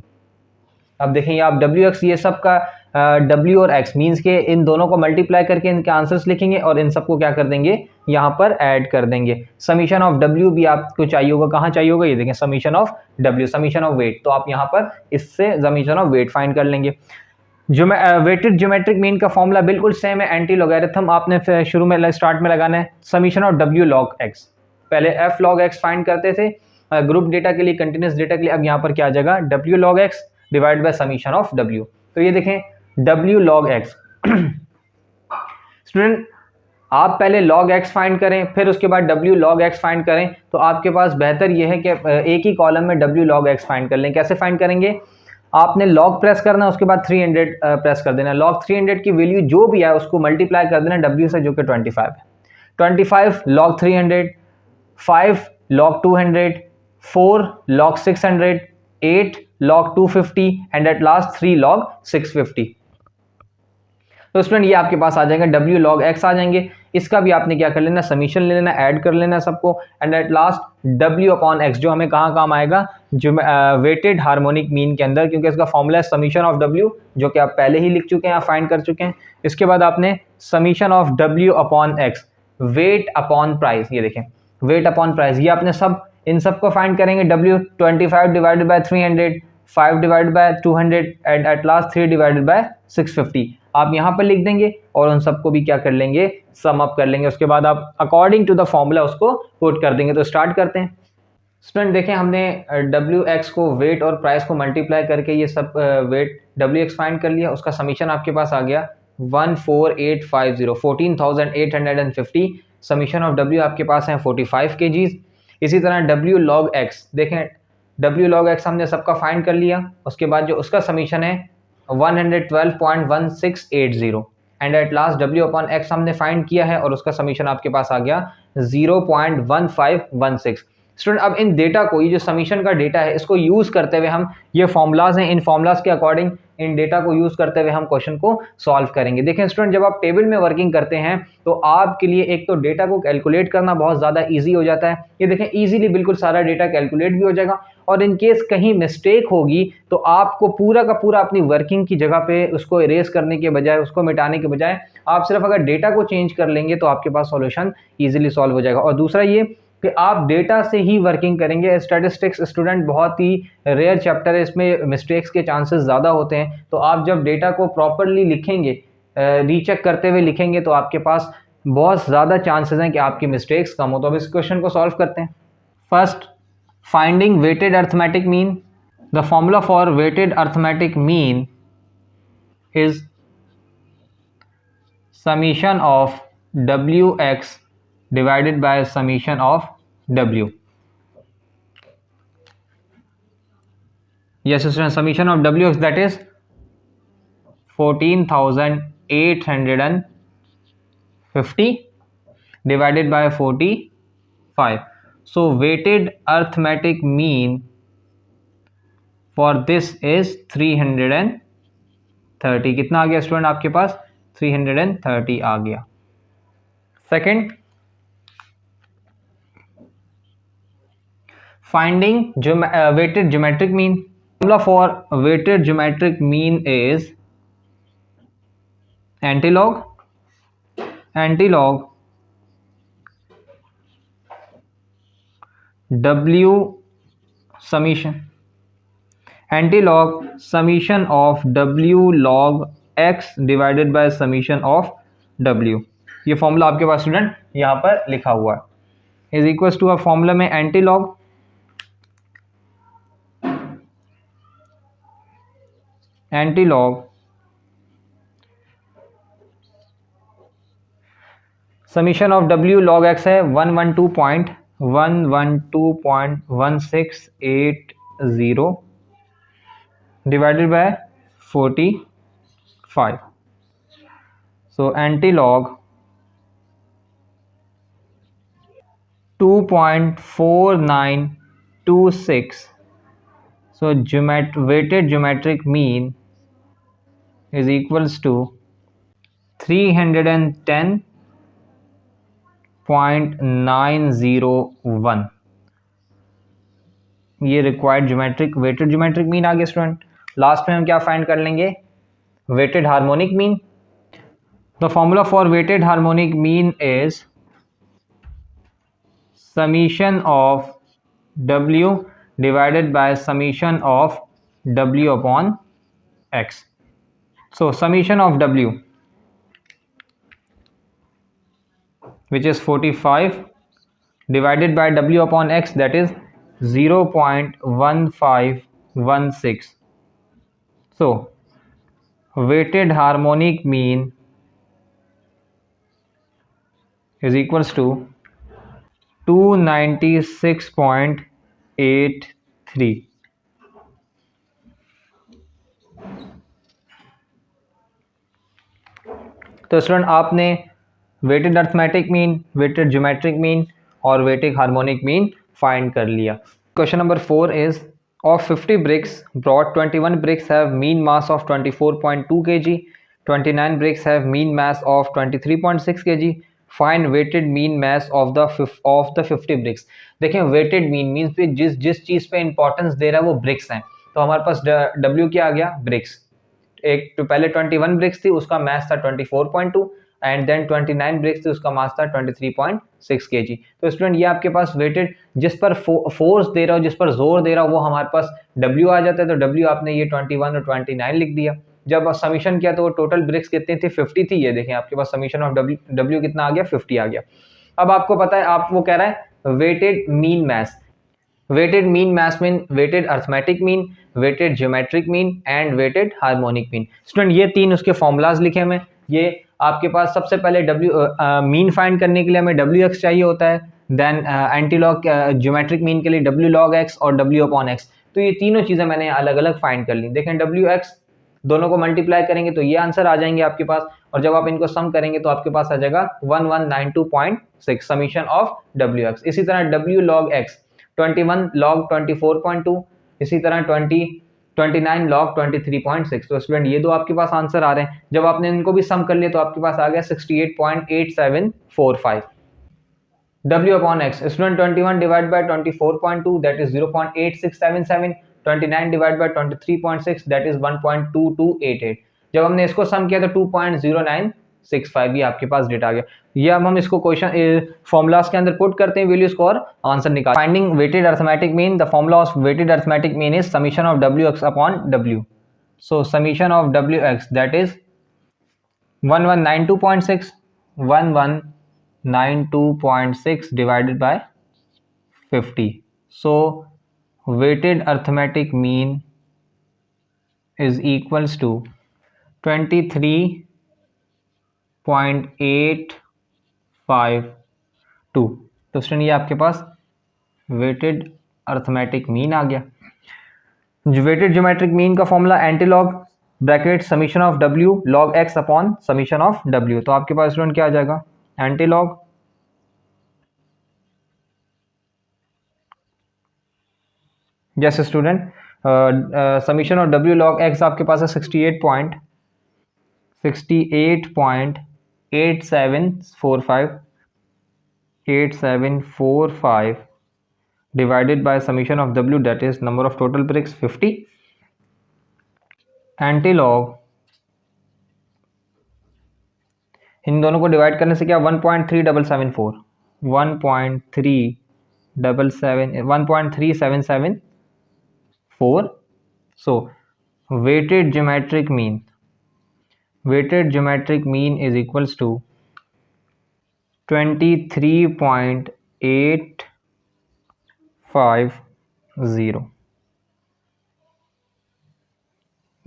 अब देखें आप डब्ल्यू एक्स, ये सब का डब्ल्यू और एक्स मीन्स के इन दोनों को मल्टीप्लाई करके इनके आंसर्स लिखेंगे और इन सबको क्या कर देंगे, यहाँ पर ऐड कर देंगे। समीशन ऑफ डब्ल्यू भी आपको चाहिए होगा, कहाँ चाहिए होगा, ये देखें summation of W, summation of weight, तो आप यहाँ पर इससे समीशन ऑफ वेट फाइंड कर लेंगे। जो वेटेड ज्योमेट्रिक मीन का फॉर्मूला बिल्कुल सेम है, एंटी लॉगरिथम आपने शुरू में स्टार्ट में लगाना है, summation of W log x. पहले एफ लॉग एक्स फाइंड करते थे ग्रुप डेटा के लिए, कंटिन्यूस डेटा के लिए, अब यहाँ पर क्या आ जाएगा, W log x divide by summation of W. तो ये देखें W log x। स्टूडेंट आप पहले log x फाइंड करें, फिर उसके बाद W log x फाइंड करें, तो आपके पास बेहतर यह है कि एक ही कॉलम में W log x फाइंड कर लें। कैसे फाइंड करेंगे, आपने log प्रेस करना है, उसके बाद 300 प्रेस कर देना, log 300 की वैल्यू जो भी है उसको मल्टीप्लाई कर देना W से, जो कि 25 है। 25 log 300, 5 log 200, 4 log 600, 8 log 250 and at last 3 log 650। तो स्टूडेंट ये आपके पास आ जाएगा, W log x आ जाएंगे, इसका भी आपने क्या कर लेना, समीशन ले लेना, ऐड कर लेना सबको, and at last W upon x, जो हमें कहाँ काम आएगा, जो वेटेड हार्मोनिक मीन के अंदर, क्योंकि इसका फॉर्मूला है समीशन ऑफ W, जो कि आप पहले ही लिख चुके हैं, फाइंड कर चुके हैं। इसके बाद आपने summation of W upon x, weight upon price, ये देखें वेट अपॉन प्राइस, ये आपने सब इन सबको फाइंड करेंगे। W 25 divided by 300, 5 divided by 200 and at last 3 divided by 650 आप यहाँ पर लिख देंगे, और उन सबको भी क्या कर लेंगे, सम अप कर लेंगे। उसके बाद आप अकॉर्डिंग टू द फॉर्मूला उसको पुट कर देंगे। तो स्टार्ट करते हैं। स्टूडेंट देखें हमने डब्ल्यू एक्स को वेट और प्राइस को मल्टीप्लाई करके ये सब वेट डब्ल्यू एक्स फाइंड कर लिया, उसका समीशन आपके पास आ गया 14850, 14,850। समीशन ऑफ डब्ल्यू आपके पास है 45 kgs। इसी तरह डब्ल्यू लॉग एक्स, देखें डब्ल्यू लॉग एक्स हमने सबका फाइंड कर लिया, उसके बाद जो उसका समीशन है 112.1680 and at last W upon x हमने फाइंड किया है, और उसका समीशन आपके पास आ गया 0.1516। स्टूडेंट अब इन डेटा को, ये जो समीशन का डेटा है, इसको यूज़ करते हुए हम, ये फॉर्मूलाज हैं, इन फॉर्मूलाज के अकॉर्डिंग इन डेटा को यूज़ करते हुए हम क्वेश्चन को सॉल्व करेंगे। देखें स्टूडेंट, जब आप टेबल में वर्किंग करते हैं तो आपके लिए एक तो डेटा को कैलकुलेट करना बहुत ज़्यादा ईजी हो जाता है। ये देखें ईजीली बिल्कुल सारा डेटा कैलकुलेट भी हो जाएगा, और इन केस कहीं मिस्टेक होगी तो आपको पूरा का पूरा अपनी वर्किंग की जगह पे उसको इरेज करने के बजाय, उसको मिटाने के बजाय, आप सिर्फ अगर डेटा को चेंज कर लेंगे तो आपके पास सॉल्यूशन ईजिली सॉल्व हो जाएगा। और दूसरा ये कि आप डेटा से ही वर्किंग करेंगे। स्टैटिस्टिक्स स्टूडेंट बहुत ही रेयर चैप्टर है, इसमें मिस्टेक्स के चांसेस ज़्यादा होते हैं, तो आप जब डेटा को प्रॉपरली लिखेंगे, रीचेक करते हुए लिखेंगे, तो आपके पास बहुत ज़्यादा चांसेस हैं कि आपकी मिस्टेक्स कम हो। तो अब इस क्वेश्चन को सॉल्व करते हैं। First, finding weighted arithmetic mean. The formula for weighted arithmetic mean is summation of wx divided by summation of w. Yes student, summation of wx, that is 14,850 divided by 45. So weighted arithmetic mean for this is 330. कितना आ गया student आपके पास, 330 आ गया। Second, finding weighted geometric mean. Formula for weighted geometric mean is antilog W summation, antilog summation of W log x divided by summation of W। ये formula आपके पास student यहाँ पर लिखा हुआ है, is equal to a formula में antilog summation of W log x है 112.11680 divided by 45. So anti-log 2.4926. So weighted geometric mean is equals to 310.901. ये रिक्वायर्ड वेटेड ज्योमेट्रिक मीन आ गया स्टूडेंट. लास्ट में हम क्या फाइंड कर लेंगे? Weighted harmonic mean. The formula for weighted harmonic mean is summation of W divided by summation of W upon X. So summation of W, which is 45, divided by W upon X, that is 0.1516. So weighted harmonic mean is equals to 296.83. तो student आपने weighted arithmetic mean, weighted geometric mean और weighted harmonic mean find कर लिया. Question number 4 is of 50 bricks brought 21 bricks have mean mass of 24.2 kg, 29 bricks have mean mass of 23.6 kg. Find weighted mean mass of the 50 bricks. देखें weighted mean means पे जिस चीज़ पे importance दे रहा है वो BRICS हैं. तो हमारे पास W क्या आ गया? ब्रिक्स. एक तो पहले 21 ब्रिक्स थी, उसका मास था 24.2 एंड देन 29 ब्रिक्स थी, उसका मास था 23.6 kg. तो स्टूडेंट ये आपके पास वेटेड जिस पर फोर्स दे रहा हो, जिस पर जोर दे रहा हो, वो हमारे पास W आ जाता है. तो W आपने ये 21 और 29 लिख दिया. जब समीशन किया तो वो टोटल ब्रिक्स कितनी थी? 50 थी. ये देखें आपके पास समीशन ऑफ W कितना आ गया? 50 आ गया. अब आपको पता है, आप वो कह रहा है weighted mean mass. Weighted mean mass mean weighted arithmetic mean, weighted geometric mean and weighted harmonic mean. Student ये तीन उसके फॉर्मूलाज लिखे हमें. ये आपके पास सबसे पहले मीन फाइंड करने के लिए हमें WX चाहिए होता है. देन एंटीलॉग ज्योमेट्रिक मीन के लिए W log X और W upon X. तो ये तीनों चीज़ें मैंने अलग अलग फाइंड कर ली. देखें WX दोनों को मल्टीप्लाई करेंगे तो ये आंसर आ जाएंगे आपके पास, और जब आप इनको सम करेंगे तो आपके पास आ जाएगा 1192.6 समीशन ऑफ WX. इसी तरह W log X 21 log 24.2, इसी तरह 29 log 23.6. तो स्टूडेंट ये दो आपके पास आंसर आ रहे हैं. जब आपने इनको भी सम कर लिया तो आपके पास आ गया 68.8745. W upon X student 21 divide by 24.2 that is 0.8677. 29 divide by 23.6 that is 1.2288. जब हमने इसको सम किया तो 2.0965 ये आपके पास डेटा आ गया. ये अब हम इसको क्वेश्चन फॉर्मूलाज के अंदर पुट करते हैं वैल्यूज को और आंसर निकाल. Finding weighted arithmetic mean. The formula of weighted arithmetic mean is summation of WX upon W. So summation of WX that is 1192.6 1192.6 divided by 50. So weighted arithmetic mean is equals to 23.852. तो student ये आपके पास weighted arithmetic mean आ गया. Weighted geometric mean का formula antilog bracket summation of W log X upon summation of W. तो आपके पास स्टूडेंट क्या आ जाएगा? Antilog yes student summation of W log X आपके पास है 68.8745 divided by summation of W that is number of total bricks 50. Antilog इन दोनों को डिवाइड करने से क्या 1.3774 1.3774. So weighted geometric mean is equals to 23.850.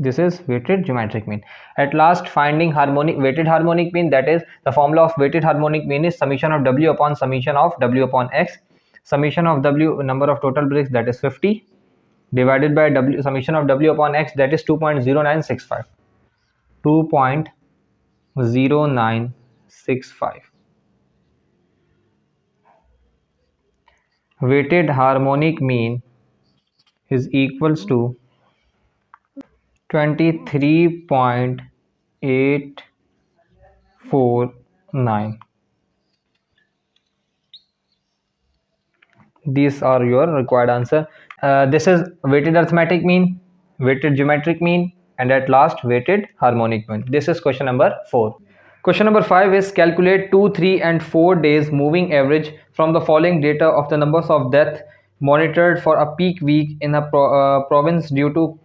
This is weighted geometric mean. At last, finding harmonic weighted harmonic mean, that is the formula of weighted harmonic mean is summation of W upon summation of W upon X. Summation of W, number of total bricks, that is 50, divided by W, summation of W upon X, that is 2.0965. 2.0965. Weighted harmonic mean is equals to 23.849. These are your required answer. This is weighted arithmetic mean, weighted geometric mean, and at last weighted harmonic mean. This is question number 4. Question number 5 is calculate 2, 3 and 4 days moving average from the following data of the numbers of death monitored for a peak week in a province due to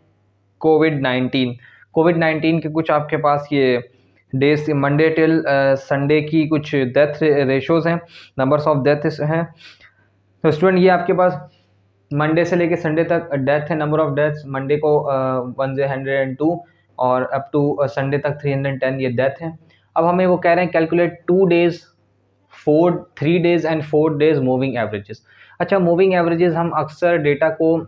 कोविड-19. कोविड-19 के कुछ आपके पास ये days Monday till Sunday की कुछ death ratios हैं, numbers of death हैं. तो student ये आपके पास मंडे से लेके संडे तक डेथ है, नंबर ऑफ डेथ्स मंडे को 102 और अप टू संडे तक 310 ये डेथ हैं. अब हमें वो कह रहे हैं calculate 2 days 3 days and 4 days moving averages. अच्छा, मूविंग एवरेजेस हम अक्सर डेटा को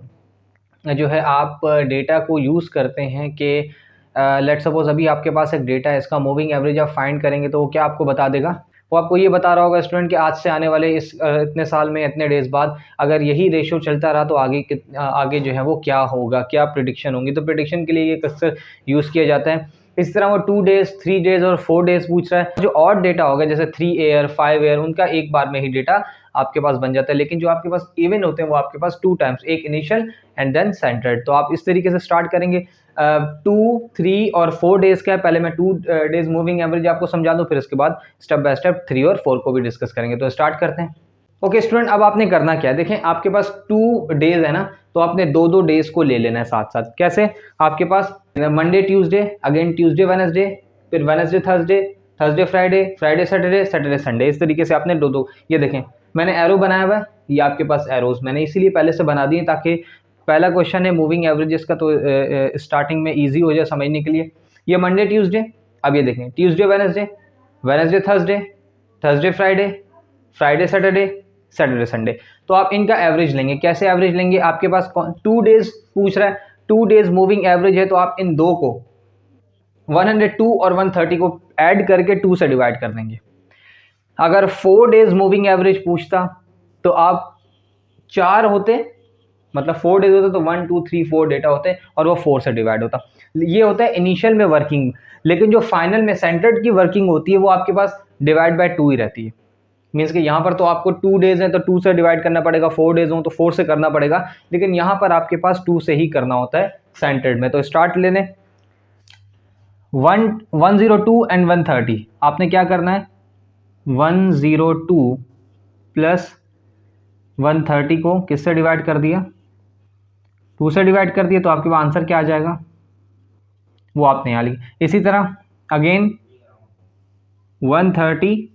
जो है आप डेटा को यूज़ करते हैं कि लेट्स सपोज अभी आपके पास एक डेटा है, इसका मूविंग एवरेज आप फाइंड करेंगे तो वो क्या आपको बता देगा? वो आपको ये बता रहा होगा स्टूडेंट कि आज से आने वाले इस इतने साल में इतने डेज बाद अगर यही रेशो चलता रहा तो आगे जो है वो क्या होगा, क्या प्रिडिक्शन होंगी. तो प्रिडिक्शन के लिए ये अक्सर यूज़ किया जाता है. इस तरह वो 2 डेज 3 डेज और 4 डेज पूछ रहा है. जो और डेटा होगा जैसे 3 ईयर 5 ईयर उनका एक बार में ही डेटा आपके पास बन जाता है. लेकिन जो आपके पास इवन होते हैं वो आपके पास 2 टाइम्स, एक इनिशियल एंड देन सेंटर्ड. तो आप इस तरीके से स्टार्ट करेंगे. 2, 3 और 4 डेज का है. पहले मैं 2 डेज मूविंग एवरेज आपको समझा दूँ, फिर उसके बाद स्टेप बाय स्टेप 3 और 4 को भी डिस्कस करेंगे. तो स्टार्ट करते हैं. ओके स्टूडेंट, अब आपने करना क्या है, देखें आपके पास 2 डेज है ना, तो आपने 2 डेज को ले लेना है साथ साथ. कैसे? आपके पास Monday Tuesday, again Tuesday Wednesday, फिर Wednesday Thursday, Thursday Friday, Friday Saturday, Saturday Sunday. इस तरीके से आपने 2 ये देखें मैंने एरो बनाया हुआ है, ये आपके पास एरोज मैंने इसीलिए पहले से बना दिए ताकि पहला क्वेश्चन है मूविंग एवरेजेस का तो स्टार्टिंग में इजी हो जाए समझने के लिए. ये मंडे ट्यूसडे, अब ये देखें Tuesday Wednesday, Wednesday Thursday, Thursday Friday, Friday Saturday, Saturday Sunday. तो आप इनका एवरेज लेंगे. कैसे एवरेज लेंगे? आपके पास 2 डेज पूछ रहा है, 2 डेज मूविंग एवरेज है, तो आप इन 2 को 102 और 130 को ऐड करके 2 से डिवाइड कर देंगे. अगर 4 डेज मूविंग एवरेज पूछता तो आप 4 होते, मतलब 4 डेज होते तो 1 2 3 4 डेटा होते और वो 4 से डिवाइड होता. ये होता है इनिशियल में वर्किंग. लेकिन जो फाइनल में सेंटर्ड की वर्किंग होती है वो आपके पास डिवाइड बाय 2 ही रहती है. मीन्स कि यहाँ पर तो आपको 2 डेज हैं तो 2 से डिवाइड करना पड़ेगा, 4 डेज हों तो 4 से करना पड़ेगा, लेकिन यहाँ पर आपके पास 2 से ही करना होता है सेंटर्ड में. तो स्टार्ट लेने 102 एंड 130. आपने क्या करना है, 102 प्लस 130 को किससे डिवाइड कर दिया? 2 से डिवाइड कर दिया. तो आपके पास आंसर क्या आ जाएगा वो आपने यहाँ लिखा. इसी तरह again 130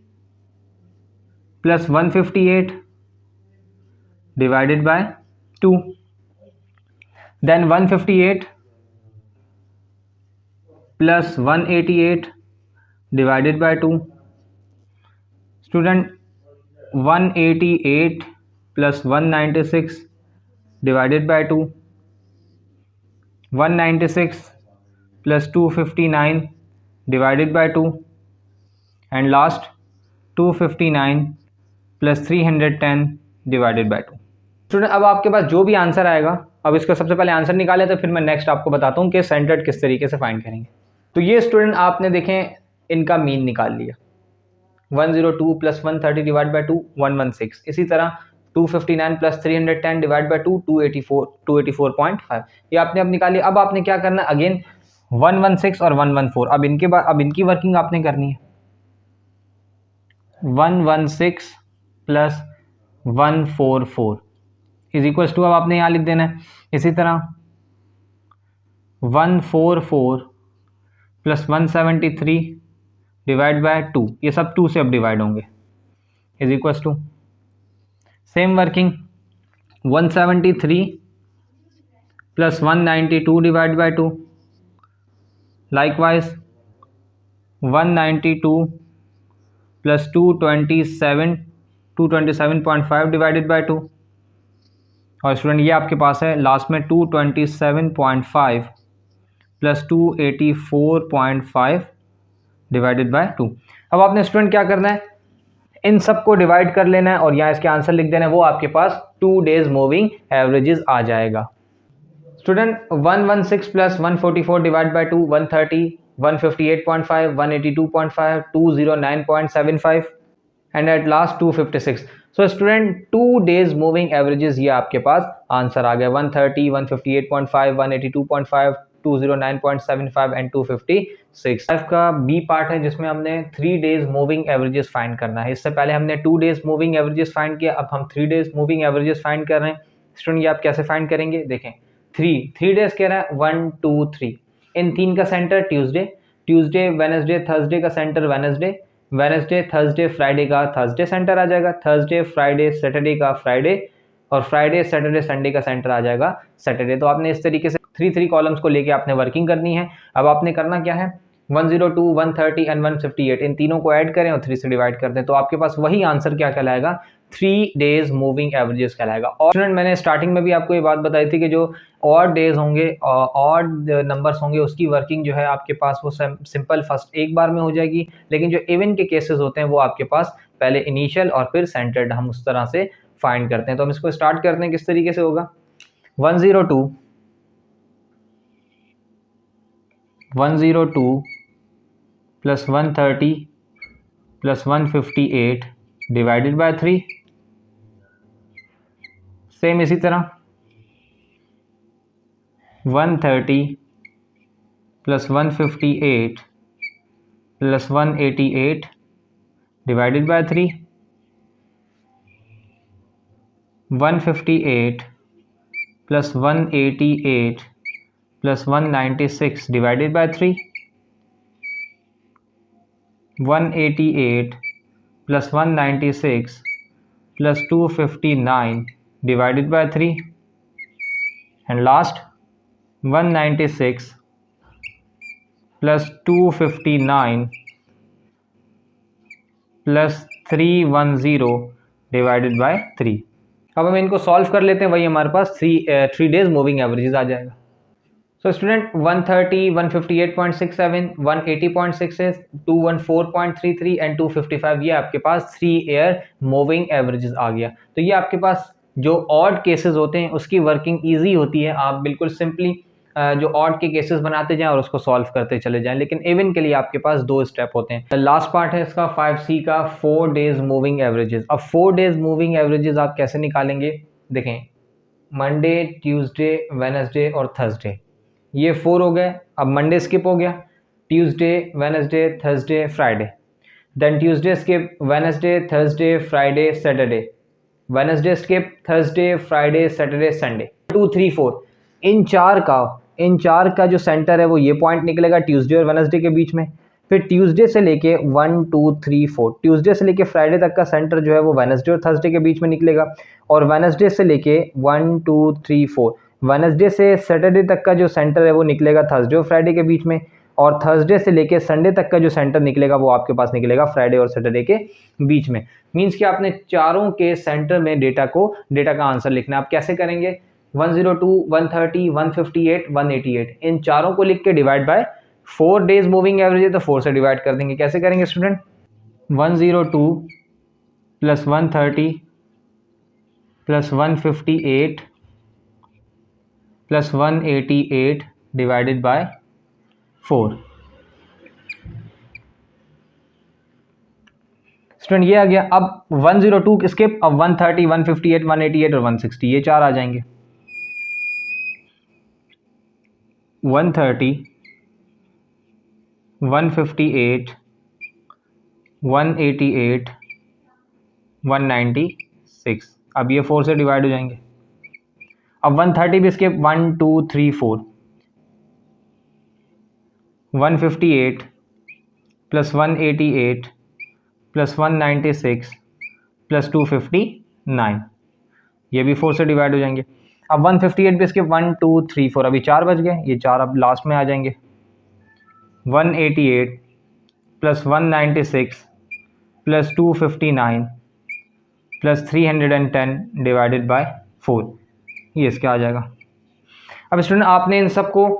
plus 158 divided by 2, then 158 plus 188 divided by 2. Student 188 plus 196 divided by 2, 196 plus 259 divided by 2, and last 259 plus 310 divided by 2. Student अब आपके पास जो भी आंसर आएगा, अब इसका सबसे पहले आंसर निकालें तो फिर मैं नेक्स्ट आपको बताता हूँ कि सेंटर्ड किस तरीके से फाइंड करेंगे. तो ये स्टूडेंट आपने देखें इनका मीन निकाल लिया. 102 प्लस 130 डिवाइड बाय 2 116. इसी तरह 259 प्लस 310 डिवाइड बाय 2 284.5. ये आपने अब निकाली. अब आपने क्या करना है, अगेन 116 और 114. अब इनकी वर्किंग आपने करनी है. 116 प्लस 144 इज इक्वल टू, अब आपने यहाँ लिख देना है. इसी तरह 144 प्लस 173 डिवाइड बाय 2, ये सब 2 से अब डिवाइड होंगे, is equal to same working 173 plus 192 divide by 2, likewise 192 plus 227.5 divided by 2। और स्टूडेंट ये आपके पास है लास्ट में 227.5 प्लस 284.5 डिवाइडेड बाय 2। अब आपने स्टूडेंट क्या करना है, इन सबको डिवाइड कर लेना है और यहाँ इसके आंसर लिख देना है। वो आपके पास 2 डेज मूविंग एवरेजेस आ जाएगा। Student 116 plus 144 divide by 2 130, 158.5, 182.5, 209.75 and at last 256। So student 2 days moving averages ये आपके पास आंसर आ गया 130, 158.5, 182.5, 209.75 एंड 256। का बी पार्ट है जिसमें हमने 3 डेज मूविंग एवरेजेस फाइंड करना है। इससे पहले हमने 2 डेज मूविंग एवरेजेस फाइंड किया, अब हम 3 डेज मूविंग एवरेजेस फाइंड कर रहे हैं। स्टूडेंट ये आप कैसे फाइंड करेंगे, देखें 3 डेज कह रहा है 1 2 3, इन 3 का सेंटर ट्यूसडे वेडनेसडे थर्सडे का सेंटर वेडनेसडे थर्सडे फ्राइडे का थर्सडे सेंटर आ जाएगा, थर्सडे फ्राइडे सैटरडे का फ्राइडे, और फ्राइडे सैटरडे संडे का सेंटर आ जाएगा सैटरडे। तो आपने इस तरीके से 3 कॉलम्स को लेके आपने वर्किंग करनी है। अब आपने करना क्या है, 102, 130 एंड 158 इन तीनों को ऐड करें और 3 से डिवाइड कर दें, तो आपके पास वही आंसर क्या कहलाएगा, 3 डेज मूविंग एवरेजेस कहलाएगा। और स्टूडेंट मैंने स्टार्टिंग में भी आपको ये बात बताई थी कि जो ऑड डेज होंगे, ऑड नंबर्स होंगे, उसकी वर्किंग जो है आपके पास वो सिंपल फर्स्ट एक बार में हो जाएगी, लेकिन जो इवन के केसेस होते हैं वो आपके पास पहले इनिशियल और फिर सेंटर्ड, हम उस तरह से फाइंड करते हैं। तो हम इसको स्टार्ट करते हैं, किस तरीके से होगा, 102 plus 130 plus 158 divided bye 3। Same इसी तरह 130 plus 158 plus 188 divided bye 3, 158 plus 188 plus 196 divided bye 3, 188 plus 196 plus 259 divided bye 3, and last 196 plus 259 plus 310 divided bye 3। अब हम इनको सॉल्व कर लेते हैं, वही हमारे पास 3 डेज मूविंग एवरेजेस आ जाएगा। सो स्टूडेंट 130, 158.67, 180.66, 214.33 एंड 255 ये आपके पास 3 एयर मूविंग एवरेजेस आ गया। तो ये आपके पास जो ऑड केसेस होते हैं उसकी वर्किंग इजी होती है, आप बिल्कुल सिंपली जो ऑड के केसेस बनाते जाएं और उसको सॉल्व करते चले जाएं, लेकिन इवन के लिए आपके पास 2 स्टेप होते हैं। लास्ट पार्ट है इसका 5C का 4 डेज मूविंग एवरेजेस। अब 4 डेज मूविंग एवरेजेस आप कैसे निकालेंगे, देखें मंडे ट्यूसडे वेडनेसडे और थर्सडे ये 4 हो गए। अब मंडे स्किप हो गया, Tuesday Wednesday Thursday Friday, then Tuesday skip, Wednesday Thursday Friday Saturday, Wednesday skip, Thursday Friday Saturday Sunday, 2 3 4 इन चार का जो सेंटर है वो ये पॉइंट निकलेगा ट्यूसडे और वेडनेसडे के बीच में। फिर ट्यूसडे से लेके 1 2 3 4 ट्यूसडे से लेके फ्राइडे तक का सेंटर जो है वो वेडनेसडे और थर्सडे के बीच में निकलेगा, और वेडनेसडे से लेके 1 2 3 4 वेडनेसडे से सैटरडे तक का जो सेंटर है वो निकलेगा थर्सडे और फ्राइडे के बीच में, और थर्सडे से लेके संडे तक का जो सेंटर निकलेगा वो आपके पास निकलेगा फ्राइडे और सैटरडे के बीच में। मीन्स कि आपने चारों के सेंटर में डेटा का आंसर लिखना है। आप कैसे करेंगे, 102, 130, 158, 188 इन चारों को लिख के divide by 4 days moving average है तो 4 से डिवाइड कर देंगे। कैसे करेंगे student, 102 plus 130 plus 158 plus 188 divided bye 4। Student ये आ गया। अब 102 स्किप, अब 130, 158, 188 और 160 ये 4 आ जाएंगे। 130, 158, 188, 196 अब ये 4 से डिवाइड हो जाएंगे। अब 130 भी स्किप, 1 2 3 4, 158 प्लस 188 प्लस 196 प्लस 259 ये भी 4 से डिवाइड हो जाएंगे। अब 158 भी इसके 1 2 3 4 अभी 4 बच गए, ये 4 अब लास्ट में आ जाएंगे। 188 plus 196 plus 259 plus 310 divided bye 4, ये इसका आ जाएगा। अब स्टूडेंट आपने इन सबको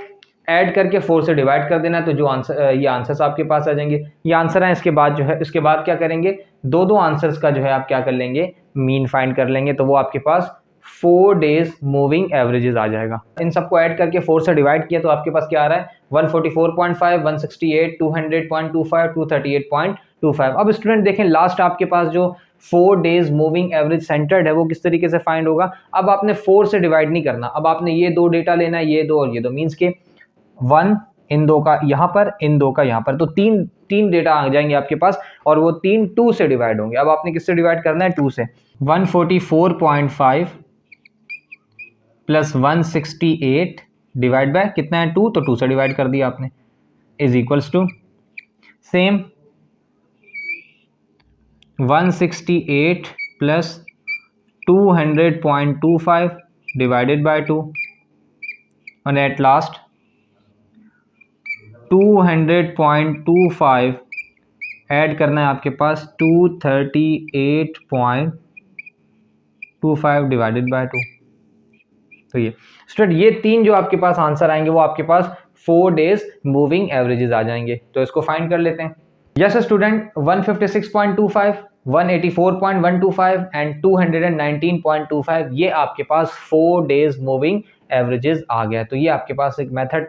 ऐड करके 4 से डिवाइड कर देना है, तो जो आंसर ये आंसर्स आपके पास आ जाएंगे। ये आंसर है। इसके बाद जो है, इसके बाद क्या करेंगे, दो आंसर्स का जो है आप क्या कर लेंगे, मीन फाइंड कर लेंगे, तो वो आपके पास 4 डेज मूविंग एवरेजेस आ जाएगा। इन सबको ऐड करके 4 से डिवाइड किया तो आपके पास क्या आ रहा है, 144.5, 168, 200.25, 238.25। अब स्टूडेंट देखें, लास्ट आपके पास जो 4 डेज मूविंग एवरेज सेंटर्ड है वो किस तरीके से फाइंड होगा। अब आपने 4 से डिवाइड नहीं करना, अब आपने ये दो डेटा लेना है, ये दो और ये दो, मीन्स के 1 इन दो का यहाँ पर, इन दो का यहाँ पर, तो तीन डेटा आ जाएंगे आपके पास, और वो 2 से डिवाइड होंगे। अब आपने किससे डिवाइड करना है, 2 से। 144.5 प्लस 168 डिवाइड बाय कितना है, 2, तो 2 से डिवाइड कर दिया आपने, is equals to same 168 plus 200.25 divided by 2, और एट लास्ट 200.25 ऐड करना है आपके पास 238.25 डिवाइडेड बाय 2। तो ये स्टूडेंट, ये 3 जो आपके पास आंसर आएंगे वो आपके पास 4 डेज मूविंग एवरेजेस आ जाएंगे। तो इसको फाइंड कर लेते हैं। यस स्टूडेंट, 156.25, 184.125 एंड 219.25, ये आपके पास 4 डेज मूविंग एवरेजेस आ गया। तो ये आपके पास एक मेथड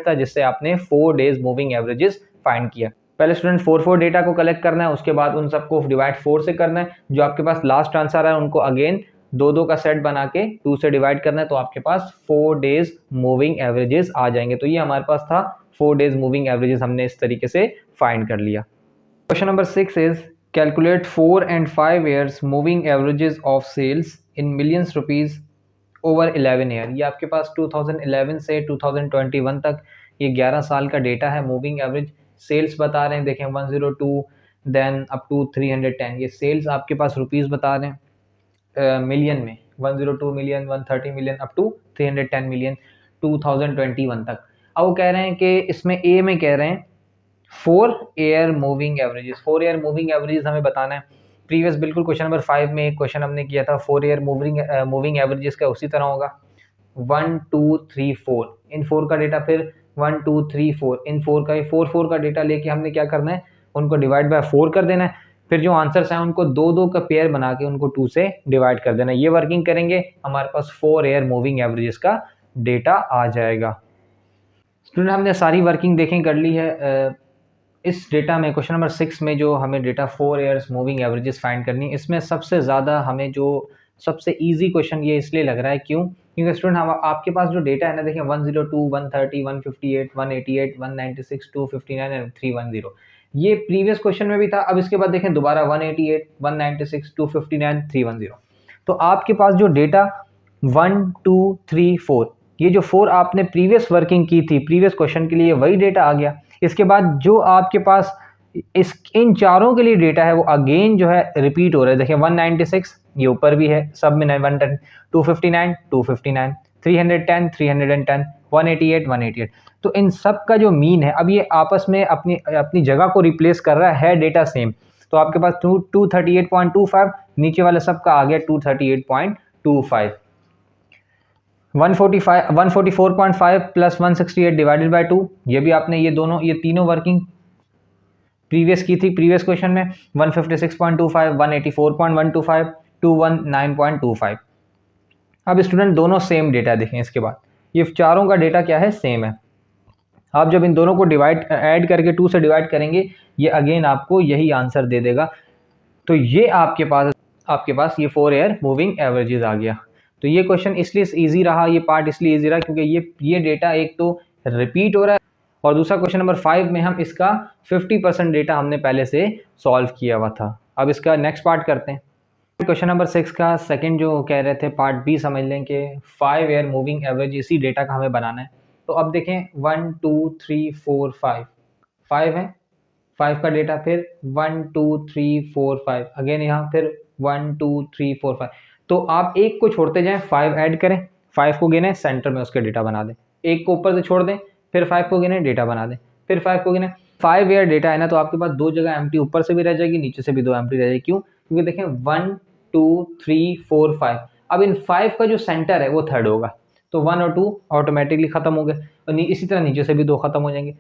था जिससे आपने 4 डेज मूविंग एवरेजेस फाइंड किया। पहले स्टूडेंट 4 डेटा को कलेक्ट करना है, उसके बाद उन सबको डिवाइड 4 से करना है। जो आपके पास लास्ट आंसर है उनको अगेन 2 का सेट बना के 2 से डिवाइड करना है, तो आपके पास 4 डेज मूविंग एवरेजेस आ जाएंगे। तो ये हमारे पास था 4 डेज मूविंग एवरेजेस, हमने इस तरीके से फाइंड कर लिया। Question number 6 is calculate 4 and 5 years moving averages of sales in millions rupees over 11 year. ये आपके पास 2011 से 2021 तक ये 11 साल का डेटा है। मूविंग एवरेज सेल्स बता रहे हैं, देखें 102 देन अप टू 310, ये सेल्स आपके पास रुपीस बता रहे हैं मिलियन में, 102 million, 130 million up to 310 million 2021 तक। अब वो कह रहे हैं कि इसमें ए में कह रहे हैं 4 year moving averages. 4 year moving averages हमें बताना है। प्रीवियस बिल्कुल क्वेश्चन नंबर 5 में एक क्वेश्चन हमने किया था 4 ईयर मूविंग एवरेजेस का, उसी तरह होगा 1 2 3 4, इन 4 का डेटा, फिर 1 2 3 4, इन 4 का, 4 का डेटा लेके हमने क्या करना है, उनको डिवाइड बाय 4 कर देना है। फिर जो आंसर्स हैं उनको 2 का पेयर बना के उनको 2 से डिवाइड कर देना है। ये वर्किंग करेंगे, हमारे पास 4 ईयर मूविंग एवरेजेस का डेटा आ जाएगा। स्टूडेंट, हमने सारी वर्किंग देखें कर ली है। इस डेटा में क्वेश्चन नंबर 6 में जो हमें data 4 years moving averages find करनी है, इसमें सबसे ज़्यादा हमें जो सबसे इजी क्वेश्चन ये इसलिए लग रहा है, क्यों, क्योंकि स्टूडेंट हम आपके पास जो डेटा है ना, देखें 102, 130, 158, 188, 196, 259 एंड 310, ये प्रीवियस क्वेश्चन में भी था। अब इसके बाद देखें दोबारा 188, 196, 259, 310। तो आपके पास जो डेटा 1 2 3 4, ये जो 4 आपने प्रीवियस वर्किंग की थी प्रीवियस क्वेश्चन के लिए, वही डेटा आ गया। इसके बाद जो आपके पास इन चारों के लिए डेटा है वो अगेन जो है रिपीट हो रहा है। देखिए 196 ये ऊपर भी है, सब में 110, 259 259, 310 310, 188 188। तो इन सब का जो मीन है, अब ये आपस में अपनी जगह को रिप्लेस कर रहा है डेटा सेम। तो आपके पास 238.25, नीचे वाला सब का आ गया 238.25। 144.5 प्लस 168 डिवाइडेड बाय 2, ये भी आपने ये तीनों वर्किंग प्रीवियस की थी प्रीवियस क्वेश्चन में। 156.25, 184.125, 219.25। अब स्टूडेंट दोनों सेम डेटा देखें। इसके बाद ये चारों का डेटा क्या है, सेम है। आप जब इन दोनों को ऐड करके 2 से डिवाइड करेंगे, ये अगेन आपको यही आंसर दे देगा। तो ये आपके पास ये 4 ईयर मूविंग एवरेजेस आ गया। तो ये क्वेश्चन इसलिए इजी रहा, ये पार्ट इसलिए इजी रहा क्योंकि ये डेटा एक तो रिपीट हो रहा है, और दूसरा क्वेश्चन नंबर 5 में हम इसका 50% डेटा हमने पहले से सॉल्व किया हुआ था। अब इसका नेक्स्ट पार्ट करते हैं। क्वेश्चन नंबर 6 का सेकंड जो कह रहे थे पार्ट बी समझ लें कि 5 ईयर मूविंग एवरेज, इसी डेटा का हमें बनाना है। तो अब देखें 1 2 3 4 5 है, 5 का डेटा, फिर 1 2 3 4 5 अगेन यहाँ, फिर 1 2 3 4 5। तो आप एक को छोड़ते जाएं, 5 ऐड करें, 5 को गिने, सेंटर में उसके डेटा बना दें। एक को ऊपर से छोड़ दें, फिर 5 को गिने, डेटा बना दें। फिर 5 को गिने। 5 ईयर डेटा है ना, तो आपके पास 2 जगह एम्प्टी ऊपर से भी रह जाएगी, नीचे से भी 2 एम्प्टी रह जाएगी। क्यों? क्योंकि देखें 1 2 3 4 5, अब इन 5 का जो सेंटर है वो थर्ड होगा, तो 1 और 2 ऑटोमेटिकली खत्म हो गए, और इसी तरह नीचे से भी 2 खत्म हो जाएंगे।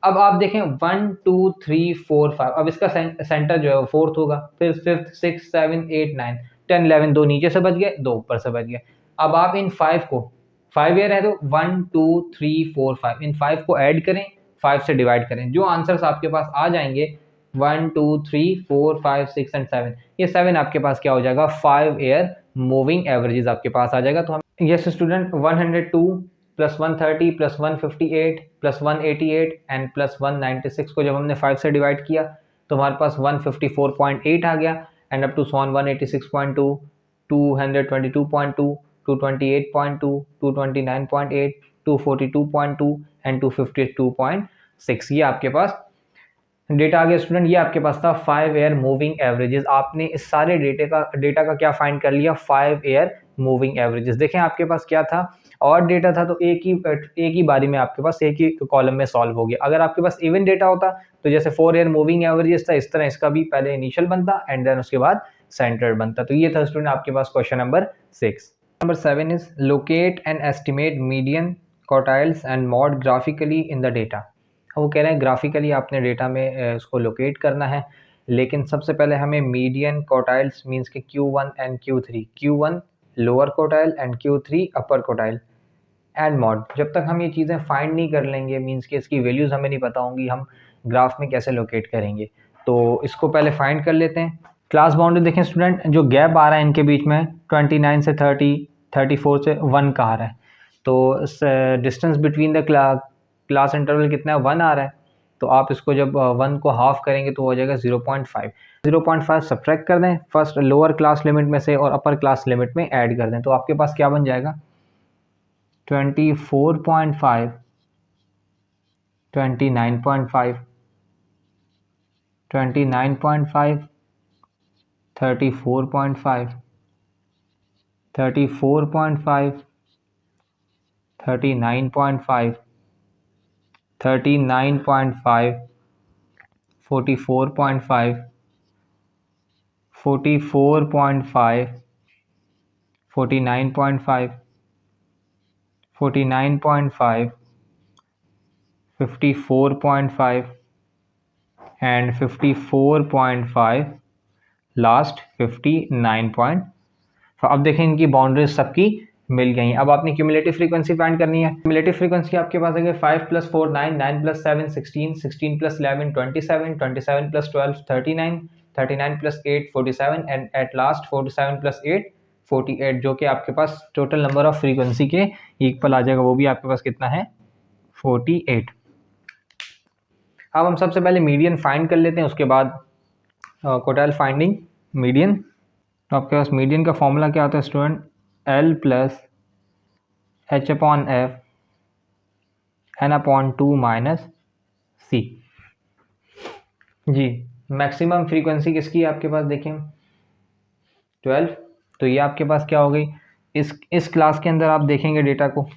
अब आप देखें 1 2 3 4 5, अब इसका सेंटर जो है वो फोर्थ होगा, फिर फिफ्थ 6 7 8 9 10 11, 2 नीचे से बच गए, 2 ऊपर से बच गए। अब आप इन 5 को, 5 ईयर है तो 1 2 3 4 5, इन 5 को ऐड करें, 5 से डिवाइड करें, जो आंसर्स आपके पास आ जाएंगे 1 2 3 4 5 6 एंड 7, ये 7 आपके पास क्या हो जाएगा, 5 ईयर मूविंग एवरेजेस आपके पास आ जाएगा। तो हम yes student 102 plus 130 plus 158 plus 188 and plus 196 को जब हमने 5 से डिवाइड किया तो हमारे पास 154.8 आ गया, एंड अप टू सॉन 186.2 222.2 228.2 229.8 242.2 एंड 252.6, ये आपके पास डेटा आ गया स्टूडेंट। ये आपके पास था 5 ईयर मूविंग एवरेजेस। आपने इस सारे डेटा का क्या फाइंड कर लिया, 5 ईयर मूविंग एवरेजेस। देखें आपके पास क्या था, और डेटा था तो एक ही बारी में आपके पास एक ही कॉलम में सॉल्व हो गया। अगर आपके पास इवन डेटा होता तो जैसे 4 ईयर मूविंग एवरेजेस था, इस तरह इसका भी पहले इनिशियल बनता एंड देन उसके बाद सेंटर्ड बनता। तो ये था स्टूडेंट आपके पास question number 6। Number 7 is locate and estimate median, quartiles and mode graphically in the data. वो कह रहे हैं ग्राफिकली आपने डेटा में उसको लोकेट करना है, लेकिन सबसे पहले हमें मीडियन, क्वार्टाइल्स मींस के Q1 and Q3, Q1 lower quartile and Q3 upper quartile and mod. जब तक हम ये चीज़ें फाइंड नहीं कर लेंगे, मींस कि इसकी वैल्यूज़ हमें नहीं पता होंगी, हम ग्राफ में कैसे लोकेट करेंगे। तो इसको पहले फाइंड कर लेते हैं। क्लास बाउंड्री देखें स्टूडेंट, जो गैप आ रहा है इनके बीच में 29 से 30, 34 से 1 का आ रहा है, तो distance between the class interval कितना है, 1 आ रहा है। तो आप इसको जब 1 को हाफ करेंगे तो हो जाएगा 0.5। 0.5 सब्ट्रैक्ट कर दें फर्स्ट लोअर क्लास लिमिट में से और अपर क्लास लिमिट में ऐड कर दें, तो आपके पास क्या बन जाएगा 24.5, 29.5, 29.5, 34.5, 34.5, 39.5, 39.5, 44.5, 44.5, 49.5, 49.5, 54.5 and 54.5, लास्ट 59.5। अब देखें इनकी बाउंड्रीज सबकी मिल गई। अब आपने क्यूमुलेटिव फ्रीक्वेंसी फाइंड करनी है। क्यूमुलेटिव फ्रीक्वेंसी आपके पास है 5 + 4 9, 9 + 7 16, 16 + 11 27, 27 + 12 39, 39 + 8 47 एंड एट लास्ट 47 + 8 48, जो कि आपके पास टोटल नंबर ऑफ फ्रीक्वेंसी के इक्वल आ जाएगा। वो भी आपके पास कितना है 48। अब हम सबसे पहले मीडियन फाइंड कर लेते हैं, उसके बाद क्वार्टाइल फाइंडिंग मीडियन। तो आपके पास मीडियन का फॉर्मूला क्या होता है student, L + H/F n/2 - C। जी, मैक्सिमम फ्रीक्वेंसी किसकी है आपके पास, देखें 12। तो ये आपके पास क्या हो गई, इस क्लास के अंदर आप देखेंगे डेटा को,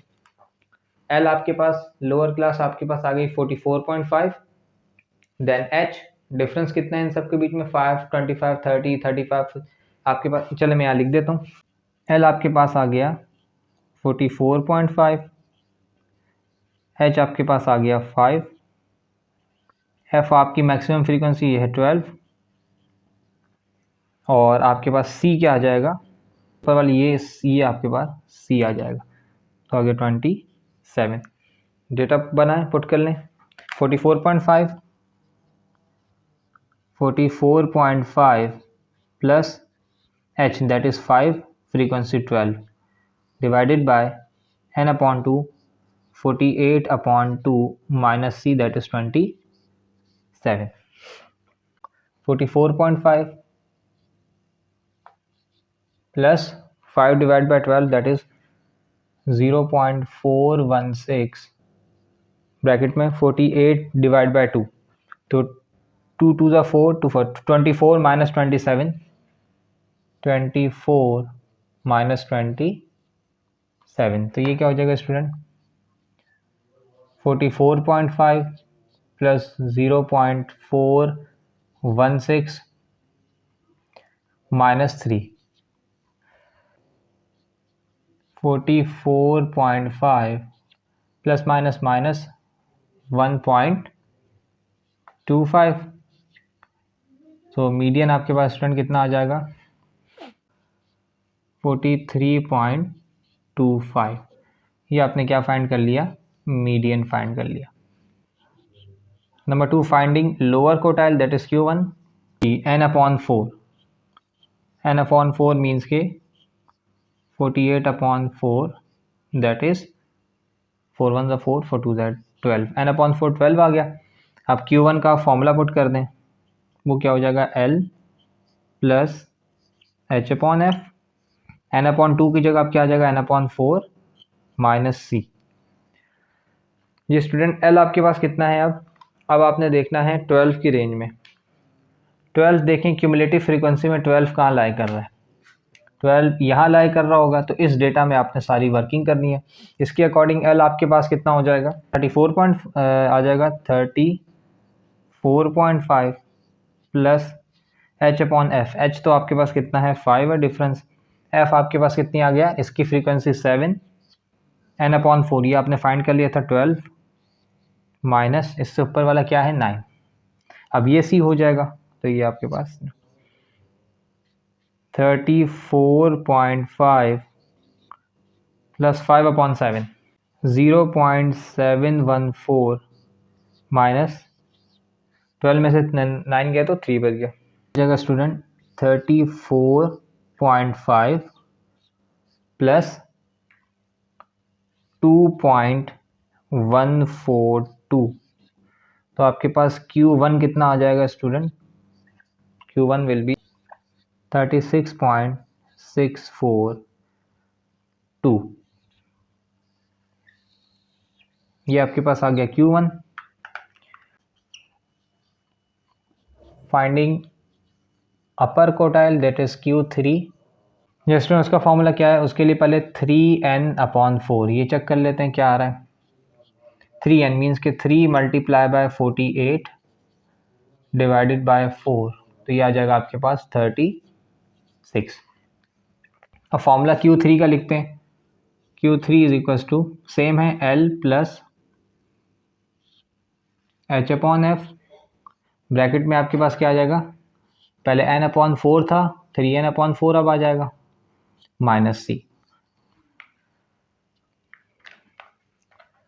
L आपके पास लोअर क्लास आपके पास आ गई 44.5, देन H डिफरेंस कितना है इन सब के बीच में 5 25 30 35 आपके पास, चलो मैं यहाँ लिख देता हूँ। L आपके पास आ गया 44.5, H आपके पास आ गया 5, F आपकी मैक्सिमम फ्रीक्वेंसी है 12, और आपके पास C क्या आ जाएगा, ऊपर वाली ये आपके पास C आ जाएगा, तो आगे 27। डेटा बनाएं, पुट कर लें 44.5 plus H that is 5 frequency 12 divided by n/2 48/2 minus C that is 27। 44.5 plus 5 divided by 12 that is 0.416 bracket में 48 डिवाइड बाय 2, तो 2 2 ज़ा 4 2 4 24 माइनस 27 24 माइनस 27, तो ये क्या हो जाएगा student 44.5 plus 0.416 minus 3, 44.5 plus minus minus 1.25। तो मीडियन आपके पास स्टूडेंट कितना आ जाएगा 43.25। ये आपने क्या फाइंड कर लिया, मीडियन फाइंड कर लिया। Number 2, finding lower quartile that is Q1 n/4। n/4 means के 48/4 दैट इज 4 1 4 4 2 12, n/4 12 आ गया। अब Q1 का फॉर्मूला पुट कर दें, वो क्या हो जाएगा L प्लस H/F। n/2 की जगह अब क्या आ जाएगा n/4 माइनस C। ये स्टूडेंट L आपके पास कितना है, अब आपने देखना है 12 की रेंज में। 12 देखें क्यूमुलेटिव फ्रीक्वेंसी में 12 कहाँ लाई कर रहा है, 12 यहाँ लाई कर रहा होगा। तो इस डेटा में आपने सारी वर्किंग करनी है। इसके अकॉर्डिंग L आपके पास कितना हो जाएगा 34.5 प्लस H/F। H तो आपके पास कितना है 5 है डिफरेंस। F आपके पास कितनी आ गया, इसकी फ्रीक्वेंसी 7, n/4 ये आपने फाइंड कर लिया था 12 माइनस इससे ऊपर वाला क्या है 9। अब ये C हो जाएगा, तो ये आपके पास 34.5 प्लस 5/7 0.714 माइनस 12 में से 9 गया तो 3 बच गया जगह स्टूडेंट 34.5 प्लस 2.142। तो आपके पास Q1 कितना आ जाएगा स्टूडेंट, Q1 विल बी 36.642। ये आपके पास आ गया Q1। Finding upper quartile that is Q3। Just उसका फॉर्मूला क्या है, उसके लिए पहले 3n/4 ये चेक कर लेते हैं क्या आ रहा है। 3n मीन्स के 3 मल्टीप्लाई बाय 48 डिवाइडेड बाय 4, तो ये आ जाएगा आपके पास 36। अब फॉर्मूला Q3 का लिखते हैं, Q3 is equals to same है L प्लस H/F। ब्रैकेट में आपके पास क्या आ जाएगा, पहले n/4 था, 3n/4 अब आ जाएगा माइनस C।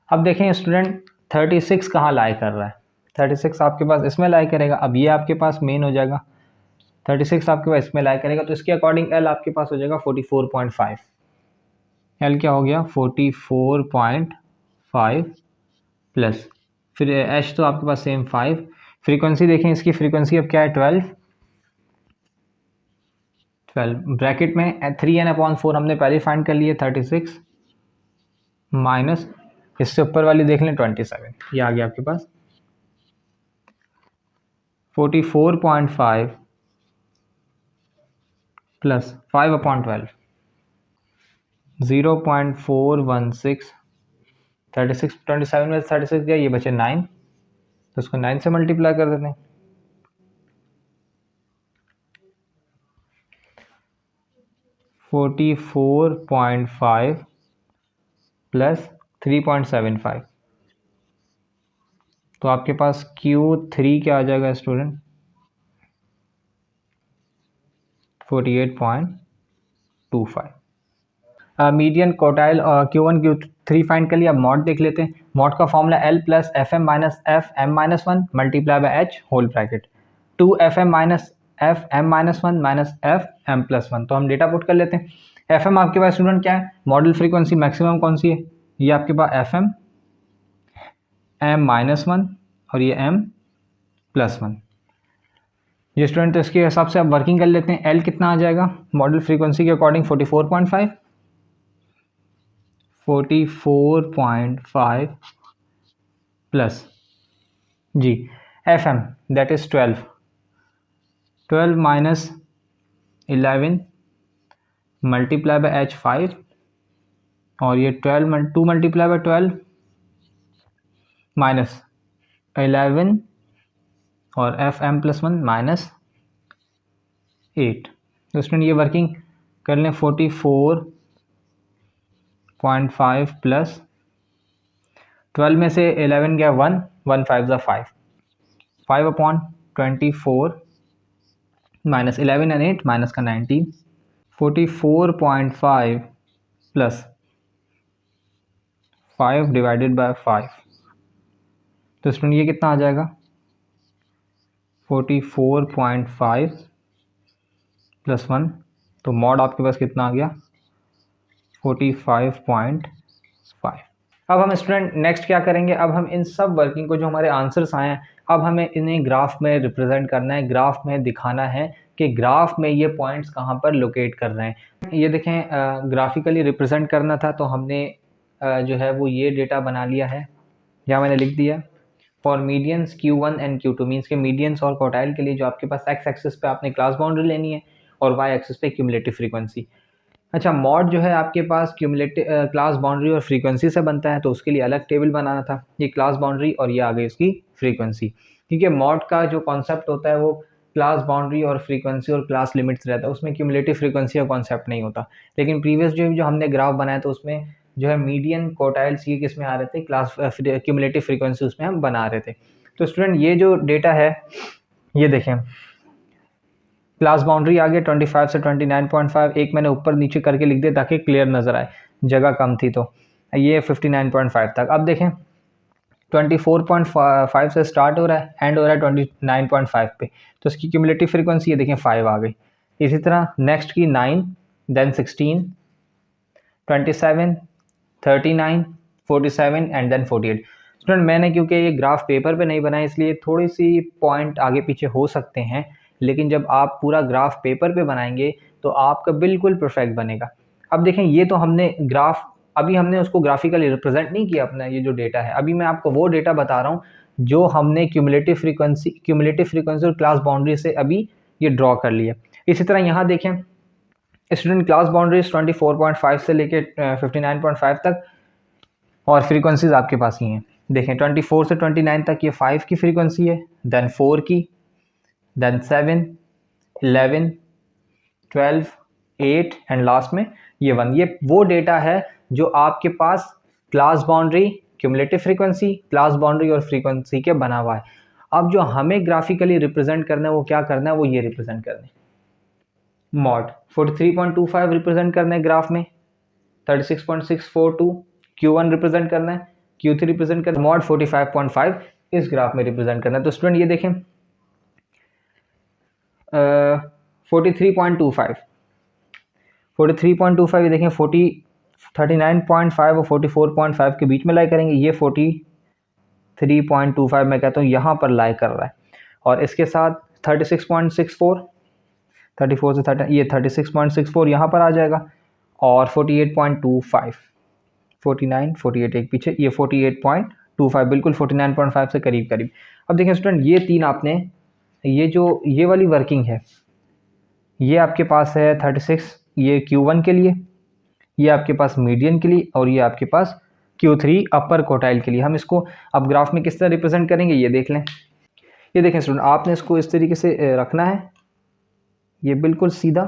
अब देखें स्टूडेंट 36 कहाँ लाई कर रहा है, 36 आपके पास इसमें लाई करेगा। अब ये आपके पास मेन हो जाएगा, 36 आपके पास इसमें लाई करेगा, तो इसके अकॉर्डिंग L आपके पास हो जाएगा 44.5। L क्या हो गया 44.5 प्लस फिर H तो आपके पास सेम 5। फ्रीक्वेंसी देखें, इसकी फ्रीक्वेंसी अब क्या है 12 ब्रैकेट में 3n/4 हमने पहले फाइंड कर लिए 36 माइनस इससे ऊपर वाली देख लें 27, ये आ गया आपके पास 44.5 प्लस 5/12 0.416। 36 27 में 36 गया, ये बचे 9, तो उसको 9 से मल्टीप्लाई कर देते हैं। 44.5 प्लस 3.75, तो आपके पास Q3 क्या आ जाएगा student 48.25। Median quartile Q1 Q3 find कर लिया। अब मॉड देख लेते हैं। मॉड का formula L plus FM minus F M minus 1 multiply by H whole bracket 2 FM minus F M minus 1 minus F M plus 1। तो हम डेटा पुट कर लेते हैं। FM आपके पास स्टूडेंट क्या है, मॉडल फ्रीक्वेंसी मैक्सिमम कौन सी है, ये आपके पास FM M माइनस 1 और ये M प्लस 1। ये स्टूडेंट तो इसके हिसाब से आप वर्किंग कर लेते हैं। L कितना आ जाएगा मॉडल फ्रीक्वेंसी के अकॉर्डिंग 44.5 44.5 प्लस जी FM that is 12 minus 11 multiply by H 5 और ये 2 मल्टीप्लाई बाय 12 माइनस 11 और FM+1 -8। तो स्टूडेंट ये वर्किंग कर लें 44.5 प्लस 12 में से 11 गया 1, 1 5 ज़ा 5, 5/24 माइनस 11 एंड 8 माइनस का 19, 44.5 प्लस 5 डिवाइडेड बाय 5। तो स्टूडेंट ये कितना आ जाएगा 44.5 प्लस 1, तो मॉड आपके पास कितना आ गया 45.5। अब हम स्टूडेंट नेक्स्ट क्या करेंगे, अब हम इन सब वर्किंग को जो हमारे आंसर्स आए हैं अब हमें इन्हें ग्राफ में रिप्रेजेंट करना है, ग्राफ में दिखाना है कि ग्राफ में ये पॉइंट्स कहाँ पर लोकेट कर रहे हैं। ये देखें ग्राफिकली रिप्रेजेंट करना था तो हमने जो है वो ये डेटा बना लिया है, यहाँ मैंने लिख दिया for medians Q1 and Q2 means के मीडियंस और क्वार्टाइल के लिए जो आपके पास एक्स एक्सिस पे आपने क्लास बाउंड्री लेनी है और वाई एक्सिस पे क्यूमुलेटिव फ्रीक्वेंसी। अच्छा मॉड जो है आपके पास क्यूमुलेटिव क्लास बाउंड्री और फ्रीक्वेंसी से बनता है, तो उसके लिए अलग टेबल बनाना था। ये क्लास बाउंड्री और ये आ गई उसकी फ्रीक्वेंसी, क्योंकि मॉड का जो कॉन्सेप्ट होता है वो क्लास बाउंड्री और फ्रीक्वेंसी और क्लास लिमिट्स रहता है, उसमें क्यूमुलेटिव फ्रीक्वेंसी का कॉन्सेप्ट नहीं होता। लेकिन प्रीवियस जो हमने ग्राफ बनाया तो उसमें जो है मीडियन क्वार्टाइल्स ये किस में आ रहे थे, क्लास क्यूमुलेटिव फ्रीक्वेंसी उसमें हम बना रहे थे। तो स्टूडेंट ये जो डेटा है ये देखें क्लास बाउंड्री आ गया 25 से 29.5, एक मैंने ऊपर नीचे करके लिख दिया ताकि क्लियर नज़र आए, जगह कम थी तो ये 59.5 तक। अब देखें 24.5 से स्टार्ट हो रहा है, एंड हो रहा है 29.5 पे, तो इसकी क्यूमुलेटिव फ्रीक्वेंसी ये देखें 5 आ गई। इसी तरह नेक्स्ट की 9, देन 16, 27, 39, 47 एंड देन 48। स्टूडेंट मैंने क्योंकि ये ग्राफ पेपर पे नहीं बनाया इसलिए थोड़ी सी पॉइंट आगे पीछे हो सकते हैं, लेकिन जब आप पूरा ग्राफ पेपर पे बनाएंगे तो आपका बिल्कुल परफेक्ट बनेगा। अब देखें ये तो हमने ग्राफ अभी हमने उसको ग्राफिकली रिप्रेजेंट नहीं किया अपना ये जो डेटा है, अभी मैं आपको वो डेटा बता रहा हूँ जो हमने क्यूमुलेटिव फ्रीक्वेंसी और क्लास बाउंड्री से अभी ये ड्रॉ कर लिया। इसी तरह यहाँ देखें स्टूडेंट क्लास बाउंड्रीज 24.5 से लेके 59.5 तक और फ्रीक्वेंसीज आपके पास ही हैं। देखें 24 से 29 तक ये 5 की फ्रीक्वेंसी है, देन 4 की, देन 7, 11, 12, 8 एंड लास्ट में ये 1। ये वो डेटा है जो आपके पास class boundary, cumulative frequency, class boundary और फ्रीक्वेंसी के बना हुआ है। अब जो हमें ग्राफिकली रिप्रेजेंट करना है वो क्या करना है, वो ये रिप्रेजेंट करना है मॉड 43.25 रिप्रेजेंट करना है ग्राफ में, 36.642 Q1 रिप्रेजेंट करना है, Q3 रिप्रेजेंट करना है, मॉड 45.5 इस ग्राफ में रिप्रेजेंट करना है। तो स्टूडेंट ये देखें 43.25 ये देखें 39.5 और 44.5 के बीच में लाई करेंगे, ये 43.25 मैं कहता हूँ यहाँ पर लाई कर रहा है, और इसके साथ 36.64, 34 से 30 ये 36.64 यहाँ पर आ जाएगा, और 48.25 49 48 एक पीछे ये 48.25 बिल्कुल 49.5 से करीब करीब। अब देखें स्टूडेंट ये तीन आपने ये जो ये वाली वर्किंग है ये आपके पास है 36, ये Q1 के लिए, ये आपके पास मीडियन के लिए, और ये आपके पास Q3 अपर क्वार्टाइल के लिए। हम इसको अब ग्राफ में किस तरह रिप्रेजेंट करेंगे ये देख लें। ये देखें स्टूडेंट आपने इसको इस तरीके से रखना है, ये बिल्कुल सीधा,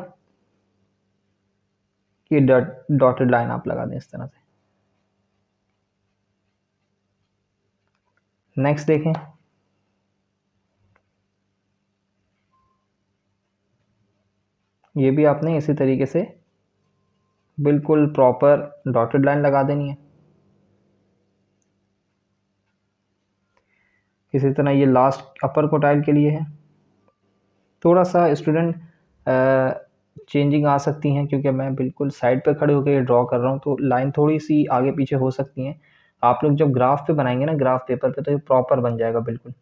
ये डॉटेड लाइन आप लगा दें इस तरह से। नेक्स्ट देखें ये भी आपने इसी तरीके से बिल्कुल प्रॉपर डॉटेड लाइन लगा देनी है। इसी तरह ये लास्ट अपर क्वार्टाइल के लिए है। थोड़ा सा स्टूडेंट चेंजिंग आ सकती हैं क्योंकि मैं बिल्कुल साइड पे खड़े होकर ये ड्रॉ कर रहा हूँ, तो लाइन थोड़ी सी आगे पीछे हो सकती हैं। आप लोग जब ग्राफ पे बनाएंगे ना, ग्राफ पेपर पे, तो ये प्रॉपर बन जाएगा बिल्कुल।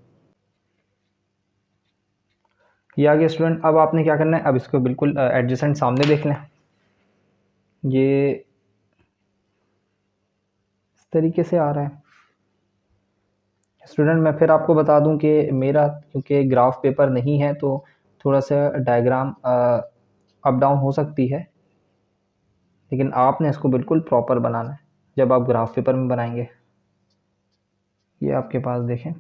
ये आ गया स्टूडेंट। अब आपने क्या करना है, अब इसको बिल्कुल एडजेसेंट सामने देख लें, ये इस तरीके से आ रहा है। स्टूडेंट मैं फिर आपको बता दूं कि मेरा क्योंकि ग्राफ पेपर नहीं है तो थोड़ा सा डायग्राम अप डाउन हो सकती है, लेकिन आपने इसको बिल्कुल प्रॉपर बनाना है जब आप ग्राफ पेपर में बनाएंगे। ये आपके पास देखें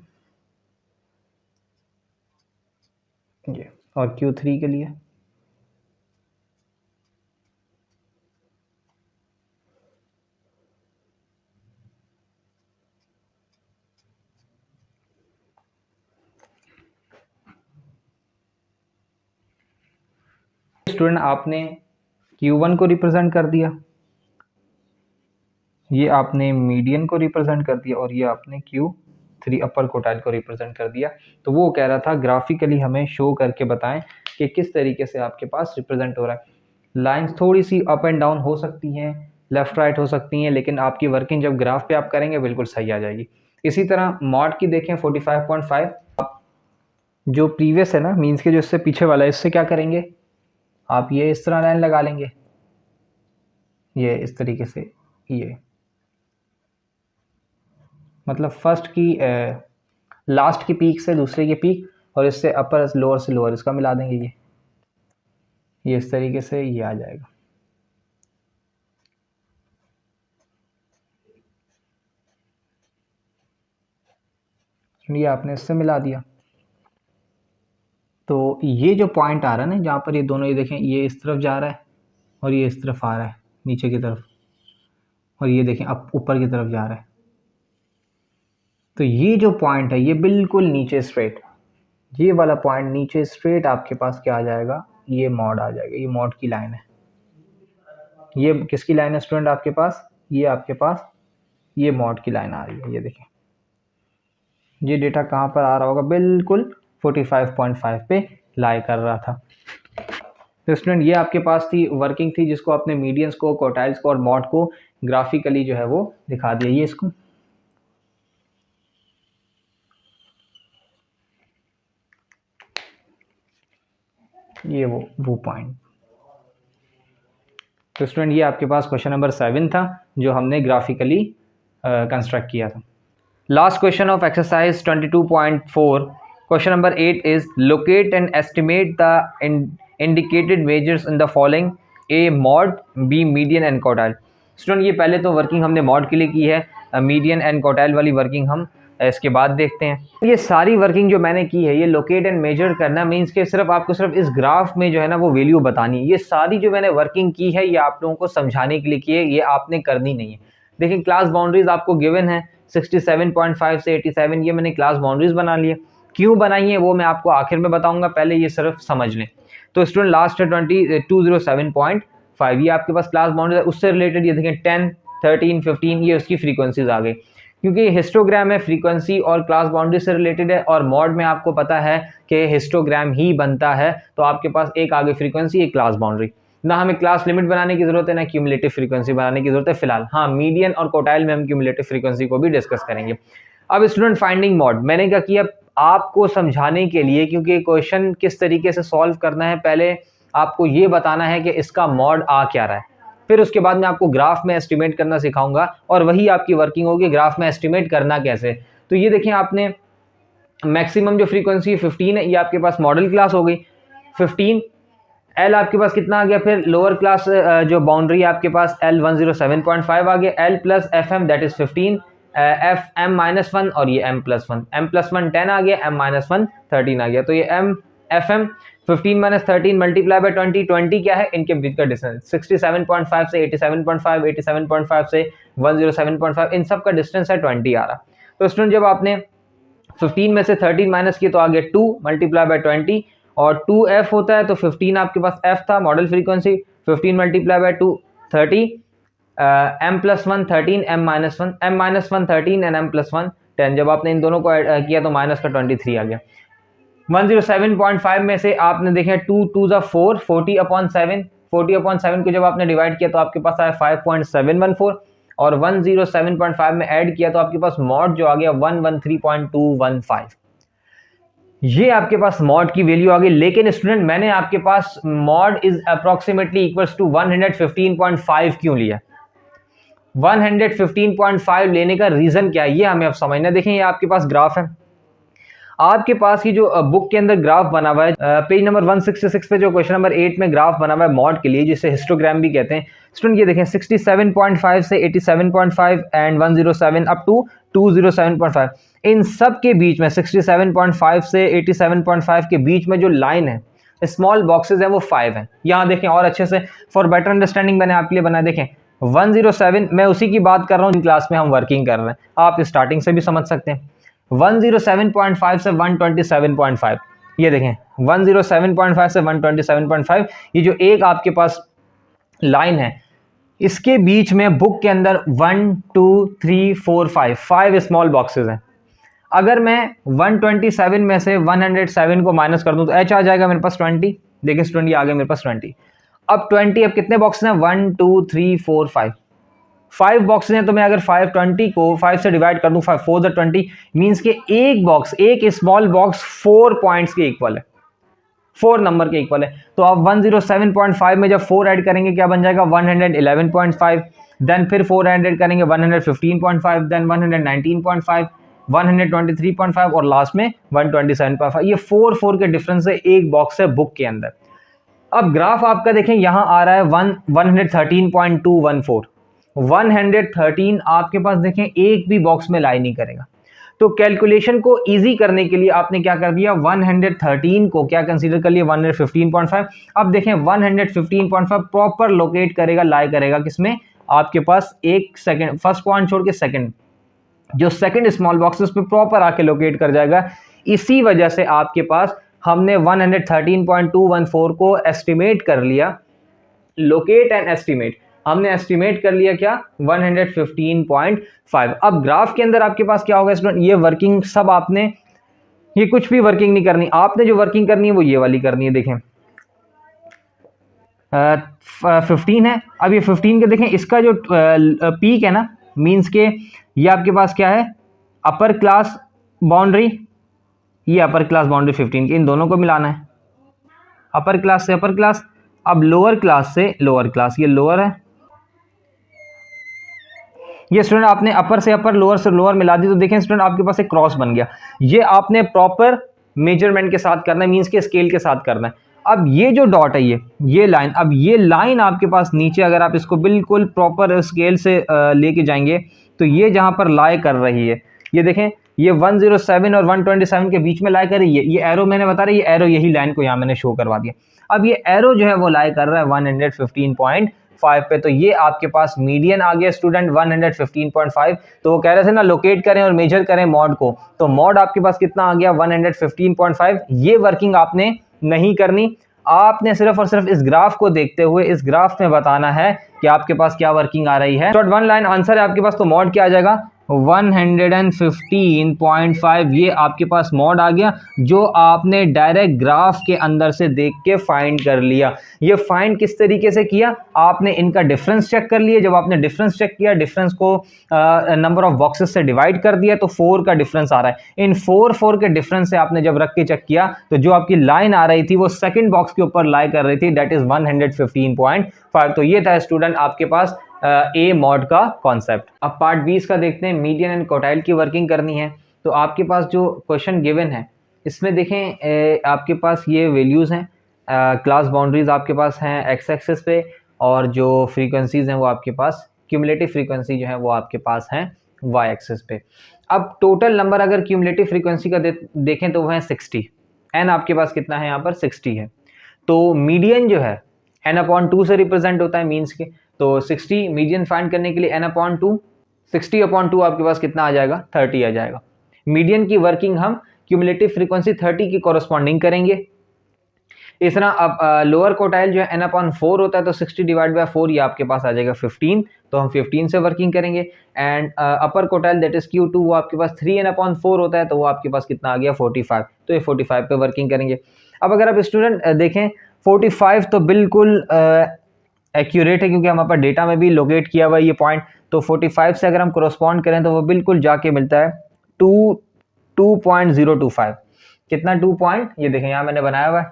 ये, और Q3 के लिए स्टूडेंट आपने Q1 को रिप्रेजेंट कर दिया, ये आपने मीडियन को रिप्रेजेंट कर दिया, और ये आपने Q3 अपर क्वार्टाइल को रिप्रेजेंट कर दिया। तो वो कह रहा था ग्राफिकली हमें शो करके बताएं कि किस तरीके से आपके पास रिप्रेजेंट हो रहा है। लाइंस थोड़ी सी अप एंड डाउन हो सकती हैं, लेफ्ट राइट हो सकती हैं, लेकिन आपकी वर्किंग जब ग्राफ पे आप करेंगे बिल्कुल सही आ जाएगी। इसी तरह मॉड की देखें 45.5, जो प्रीवियस है ना, मीन्स के जो इससे पीछे वाला है, इससे क्या करेंगे आप, ये इस तरह लाइन लगा लेंगे, ये इस तरीके से, ये मतलब फर्स्ट की लास्ट की पीक से दूसरे की पीक, और इससे अपर लोअर से लोअर इसका मिला देंगे, ये इस तरीके से ये आ जाएगा। ये आपने इससे मिला दिया। तो ये जो पॉइंट आ रहा है ना, जहाँ पर ये दोनों, ये देखें, ये इस तरफ जा रहा है और ये इस तरफ आ रहा है नीचे की तरफ, और ये देखें अब ऊपर की तरफ जा रहा है। तो ये जो पॉइंट है ये बिल्कुल नीचे स्ट्रेट, ये वाला पॉइंट नीचे स्ट्रेट आपके पास क्या आ जाएगा, ये मॉड आ जाएगा। ये मॉड की लाइन है। ये किसकी लाइन है स्टूडेंट आपके पास, ये आपके पास ये मॉड की लाइन आ रही है। ये देखें, ये डेटा कहाँ पर आ रहा होगा, बिल्कुल 45.5 पे लाई कर रहा था। तो स्टूडेंट ये आपके पास थी वर्किंग थी, जिसको आपने मीडियंस को, क्वार्टाइल्स को और मॉड को ग्राफिकली जो है वो दिखा दिया। ये इसको ये वो पॉइंट। तो स्टूडेंट ये आपके पास क्वेश्चन नंबर 7 था, जो हमने ग्राफिकली कंस्ट्रक्ट किया था। Last question of exercise 22.4, question number 8 is locate and estimate the indicated measures in the following, A mode, B median and quartile. Student ये पहले तो वर्किंग हमने मॉड के लिए की है, मीडियन एंड क्वार्टाइल वाली वर्किंग हम इसके बाद देखते हैं। ये सारी वर्किंग जो मैंने की है, ये लोकेट एंड मेजर करना मीन्स के सिर्फ आपको सिर्फ इस ग्राफ में जो है ना वो वैल्यू बतानी है। ये सारी जो मैंने वर्किंग की है ये आप लोगों को समझाने के लिए की है, ये आपने करनी नहीं है। देखिए क्लास बाउंड्रीज आपको गिवन है 67.5 से 87, ये मैंने क्लास बाउंड्रीज बना ली है। क्यों बनाई है वो मैं आपको आखिर में बताऊंगा, पहले ये सिर्फ समझ लें। तो स्टूडेंट लास्ट है 207.5, ये आपके पास क्लास बाउंड्रीज है। उससे रिलेटेड ये देखें 10, 13, 15, ये उसकी फ्रीक्वेंसीज आ गई, क्योंकि हिस्टोग्राम है फ्रीक्वेंसी और क्लास बाउंड्री से रिलेटेड है, और मॉड में आपको पता है कि हिस्टोग्राम ही बनता है। तो आपके पास एक आगे फ्रीक्वेंसी, एक क्लास बाउंड्री। ना हमें क्लास लिमिट बनाने की जरूरत है, ना क्यूमुलेटिव फ्रीक्वेंसी बनाने की जरूरत है फिलहाल। हाँ, मीडियन और क्वार्टाइल में हम क्यूमुलेटिव फ्रीक्वेंसी को भी डिस्कस करेंगे। अब स्टूडेंट फाइंडिंग मॉड मैंने क्या किया आपको समझाने के लिए, क्योंकि क्वेश्चन किस तरीके से सॉल्व करना है, पहले आपको ये बताना है कि इसका मॉड आ क्या रहा है, फिर उसके बाद मैं आपको ग्राफ में एस्टिमेट करना सिखाऊंगा, और वही आपकी वर्किंग होगी ग्राफ में एस्टिमेट करना कैसे। तो ये देखिए आपने मैक्सिमम जो फ्रीक्वेंसी 15 है, ये आपके पास मॉडल क्लास हो गई 15। एल आपके पास कितना आ गया, फिर लोअर क्लास जो बाउंड्री है आपके पास एल 107.5 आ गया, L plus F M that is 15, F M -1 और ये एम प्लस 1, एम प्लस 1 10 आ गया, एम -1 13 आ गया। तो ये M F M 15 - 13 multiply by 20, 20 क्या है इनके बीच का डिस्टेंस, 67.5 से 87.5, 87.5 से 107.5, इन सब का डिस्टेंस है 20 आ रहा। तो स्टूडेंट जब आपने 15 में से 13 माइनस किए तो आ गया 2 मल्टीप्लाई बाय 20, और 2f होता है, तो 15 आपके पास f था model frequency, 15 multiply by 2 30, m plus 1 13, m minus 1, m minus 1 13 and m plus 1 10। जब आपने इन दोनों को किया तो माइनस का 23 आ गया। 107.5 में से आपने देखें 2 2 4, 40/7, 40/7 को जब आपने डिवाइड किया तो आपके पास आया 5.714, और 107.5 में ऐड किया तो आपके पास मॉड जो आ गया 113.215। ये आपके पास मॉड की वैल्यू आ गई। लेकिन स्टूडेंट मैंने आपके पास mode is approximately equals to 115.5 क्यों लिया, 115.5 लेने का रीजन क्या है ये हमें अब समझना। देखें ये आपके पास ग्राफ है, आपके पास की जो बुक के अंदर ग्राफ बना हुआ है, पेज नंबर 166 पे जो क्वेश्चन नंबर 8 में ग्राफ बना हुआ है मॉड के लिए, जिसे हिस्टोग्राम भी कहते हैं। स्टूडेंट ये देखें 67.5 से 87.5 एंड 107 अप टू 207.5, इन सब के बीच में 67.5 से 87.5 के बीच में जो लाइन है, स्मॉल बॉक्सेस है, वो 5 हैं। यहाँ देखें और अच्छे से, फॉर बेटर अंडरस्टैंडिंग मैंने आपके लिए बनाया। देखें 107, मैं उसी की बात कर रहा हूँ क्लास में हम वर्किंग कर रहे हैं, आप स्टार्टिंग से भी समझ सकते हैं। 107.5 से 127.5, ये देखें 107.5 से 127.5, ये जो एक आपके पास लाइन है, इसके बीच में बुक के अंदर 1 2 3 4 5 स्मॉल बॉक्सेस हैं। अगर मैं 127 में से 107 को माइनस कर दूं तो h आ जाएगा मेरे पास 20। देखिए स्टूडेंट, आ गया मेरे पास 20। अब 20, अब कितने बॉक्स हैं? 1 2 3 4 5 बॉक्सेस हैं। तो मैं अगर 520 को 5 से डिवाइड कर दूं, 5 4 द 20 मीन्स के एक बॉक्स, एक स्मॉल बॉक्स 4 पॉइंट्स के इक्वल है, 4 नंबर के इक्वल है। तो आप 107.5 में जब 4 ऐड करेंगे क्या बन जाएगा? 111.5। देन फिर 4 ऐड करेंगे 115.5, देन 119.5, 123.5 और लास्ट में 127.5। ये 4 के डिफरेंस से एक बॉक्स है बुक के अंदर। अब ग्राफ आपका देखें, यहाँ आ रहा है 113.214, 113 आपके पास देखें एक भी बॉक्स में लाई नहीं करेगा। तो कैलकुलेशन को इजी करने के लिए आपने क्या कर दिया, 113 को क्या कंसीडर कर लिया? 115.5। अब देखें 115.5 प्रॉपर लोकेट करेगा, लाई करेगा किसमें? आपके पास एक सेकंड, फर्स्ट पॉइंट छोड़ के सेकंड, जो सेकंड स्मॉल बॉक्सेस पे प्रॉपर आके लोकेट कर जाएगा। इसी वजह से आपके पास हमने 113.214 को एस्टिमेट कर लिया, लोकेट एंड एस्टिमेट, हमने एस्टिमेट कर लिया क्या? 115.5। अब ग्राफ के अंदर आपके पास क्या होगा स्टूडेंट? ये वर्किंग सब आपने, ये कुछ भी वर्किंग नहीं करनी, आपने जो वर्किंग करनी है वो ये वाली करनी है। देखें 15 है। अब ये 15 के देखें, इसका जो पीक है ना, मीन्स के ये आपके पास क्या है? अपर क्लास बाउंड्री, ये अपर क्लास बाउंड्री 15 की, इन दोनों को मिलाना है, अपर क्लास से अपर क्लास। अब लोअर क्लास से लोअर क्लास, ये लोअर है, ये स्टूडेंट आपने अपर से अपर, लोअर से लोअर मिला दी तो देखें स्टूडेंट आपके पास एक क्रॉस बन गया। ये आपने प्रॉपर मेजरमेंट के साथ करना है, मींस के स्केल के साथ करना है। अब ये जो डॉट है, ये लाइन, अब ये लाइन आपके पास नीचे, अगर आप इसको बिल्कुल प्रॉपर स्केल से लेके जाएंगे तो ये जहां पर लाई कर रही है, ये देखें ये 107 और 127 के बीच में लाई कर रही है। ये एरो मैंने बता रहा है, ये एरो यही लाइन को यहाँ मैंने शो करवा दिया। अब ये एरो जो है वो लाई कर रहा है 115.5 पे, तो ये आपके पास मीडियन आ गया स्टूडेंट 115.5। तो वो कह रहे थे ना लोकेट करें और मेजर करें मॉड को, तो मॉड आपके पास कितना आ गया? 115.5। ये वर्किंग आपने नहीं करनी, आपने सिर्फ और सिर्फ इस ग्राफ को देखते हुए इस ग्राफ में बताना है कि आपके पास क्या वर्किंग आ रही है। तो 1 लाइन आंसर है आपके पास, तो मॉड क्या आ जाएगा? 115.5। ये आपके पास मॉड आ गया, जो आपने डायरेक्ट ग्राफ के अंदर से देख के फाइंड कर लिया। ये फाइंड किस तरीके से किया? आपने इनका डिफरेंस चेक कर लिया। जब आपने डिफरेंस चेक किया, डिफरेंस को नंबर ऑफ बॉक्सेस से डिवाइड कर दिया, तो 4 का डिफरेंस आ रहा है। इन 4 के डिफरेंस से आपने जब रख के चेक किया तो जो आपकी लाइन आ रही थी वो सेकंड बॉक्स के ऊपर लाई कर रही थी, दैट इज 115.5। तो ये था स्टूडेंट आपके पास ए मॉड का कॉन्सेप्ट। अब पार्ट 20 का देखते हैं, मीडियन एंड क्वार्टाइल की वर्किंग करनी है। तो आपके पास जो क्वेश्चन गिवन है इसमें देखें आपके पास ये वैल्यूज़ हैं, क्लास बाउंड्रीज आपके पास हैं एक्स एक्सिस पे, और जो फ्रीक्वेंसीज हैं वो आपके पास, क्यूमुलेटिव फ्रीक्वेंसी जो है वो आपके पास हैं वाई एक्सिस पे। अब टोटल नंबर अगर क्यूमुलेटिव फ्रीक्वेंसी का देखें तो वह है 60। एन आपके पास कितना है? यहाँ पर 60 है। तो मीडियन जो है n/2 से रिप्रेजेंट होता है मीन्स के, तो 60 मीडियन फाइंड करने के लिए n/2, 60/2 आपके पास कितना आ जाएगा? 30 आ जाएगा। मीडियन की वर्किंग हम क्यूमुलेटिव फ्रीक्वेंसी 30 की कॉरस्पॉन्डिंग करेंगे। इस तरह अब लोअर क्वार्टाइल जो है n/4 होता है, तो 60 डिवाइड बाय 4 ये आपके पास आ जाएगा 15, तो हम 15 से वर्किंग करेंगे। And upper quartile that is Q2 वो आपके पास 3n/4 होता है, तो वो आपके पास कितना आ गया? 45, तो ये 45 पे वर्किंग करेंगे। अब अगर आप स्टूडेंट देखें 45 तो बिल्कुल एक्यूरेट है, क्योंकि हमारे पास डेटा में भी लोकेट किया हुआ है ये पॉइंट। तो 45 से अगर हम कॉरस्पॉन्ड करें तो वो बिल्कुल जाके मिलता है 2.025। कितना? 2 पॉइंट, ये देखें यहाँ मैंने बनाया हुआ है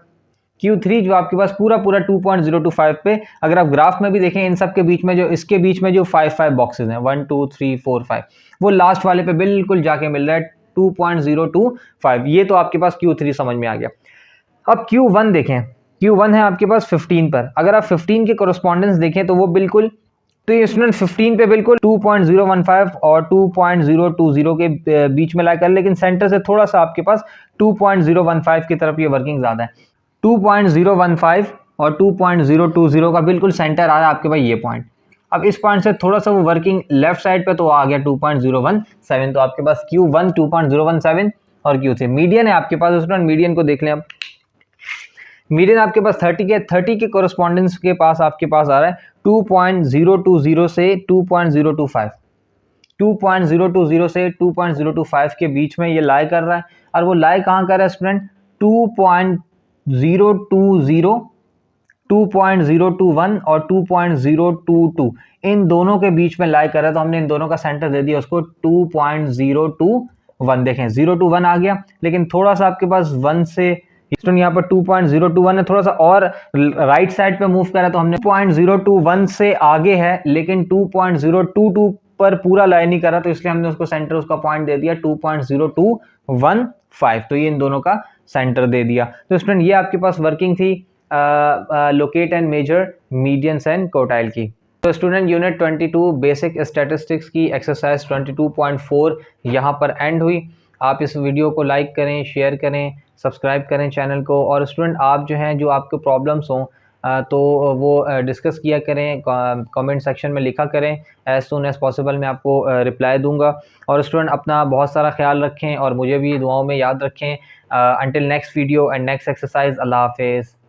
Q3 जो आपके पास पूरा 2.025 पे। अगर आप ग्राफ में भी देखें इन सब के बीच में जो, इसके बीच में जो 5 बॉक्सेस हैं 1 2 3 4 5, वो लास्ट वाले पे बिल्कुल जाके मिल रहा है 2.025। ये तो आपके पास Q3 समझ में आ गया। अब Q1 देखें, Q1 है आपके पास 15 पर। अगर आप 15 के कॉरस्पॉन्डेंस देखें तो वो बिल्कुल तो ये स्टूडेंट 15 पे बिल्कुल 2.015 और 2.020 के बीच में लाई कर, लेकिन सेंटर से थोड़ा सा आपके पास 2.015 की तरफ ये वर्किंग ज़्यादा है। 2.015 और 2.020 का बिल्कुल सेंटर आ रहा है आपके पास ये पॉइंट। अब इस पॉइंट से थोड़ा सा वो वर्किंग लेफ्ट साइड पे तो आ गया 2.017, तो आपके पास Q1 2.017 और Q3 मीडियन है आपके पास। स्टूडेंट मीडियन को देख लें, अब मीडियन आपके पास 30 के कोरस्पॉन्डेंस के पास आपके पास आ रहा है 2.020 से 2.025, 2.020 से 2.025 के बीच में ये लाई कर रहा है। और वो लाई कहाँ कर रहा है स्टूडेंट? 2.020, 2.021 और 2.022 इन दोनों के बीच में लाई कर रहा है। तो हमने इन दोनों का सेंटर दे दिया उसको 2.021। देखें 021 आ गया, लेकिन थोड़ा सा आपके पास 1 से यहाँ पर 2.021 है, थोड़ा सा और राइट साइड पे मूव करा तो हमने 2.021 से आगे है, लेकिन 2.022 पर पूरा लाई नहीं करा, तो इसलिए हमने उसको सेंटर उसका पॉइंट दे दिया 2.0215। तो ये इन दोनों का सेंटर दे दिया। तो स्टूडेंट ये आपके पास वर्किंग थी locate and measure medians and quartile की। तो स्टूडेंट यूनिट 22 बेसिक स्टैटिस्टिक्स की एक्सरसाइज 22.4 यहाँ पर एंड हुई। आप इस वीडियो को लाइक करें, शेयर करें, सब्सक्राइब करें चैनल को। और स्टूडेंट आप जो हैं, जो आपके प्रॉब्लम्स हों तो वो डिस्कस किया करें, कमेंट सेक्शन में लिखा करें। एज सून एज़ पॉसिबल मैं आपको रिप्लाई दूंगा। और स्टूडेंट अपना बहुत सारा ख्याल रखें और मुझे भी दुआओं में याद रखें। Until next video and next exercise, अल्लाह हाफिज़।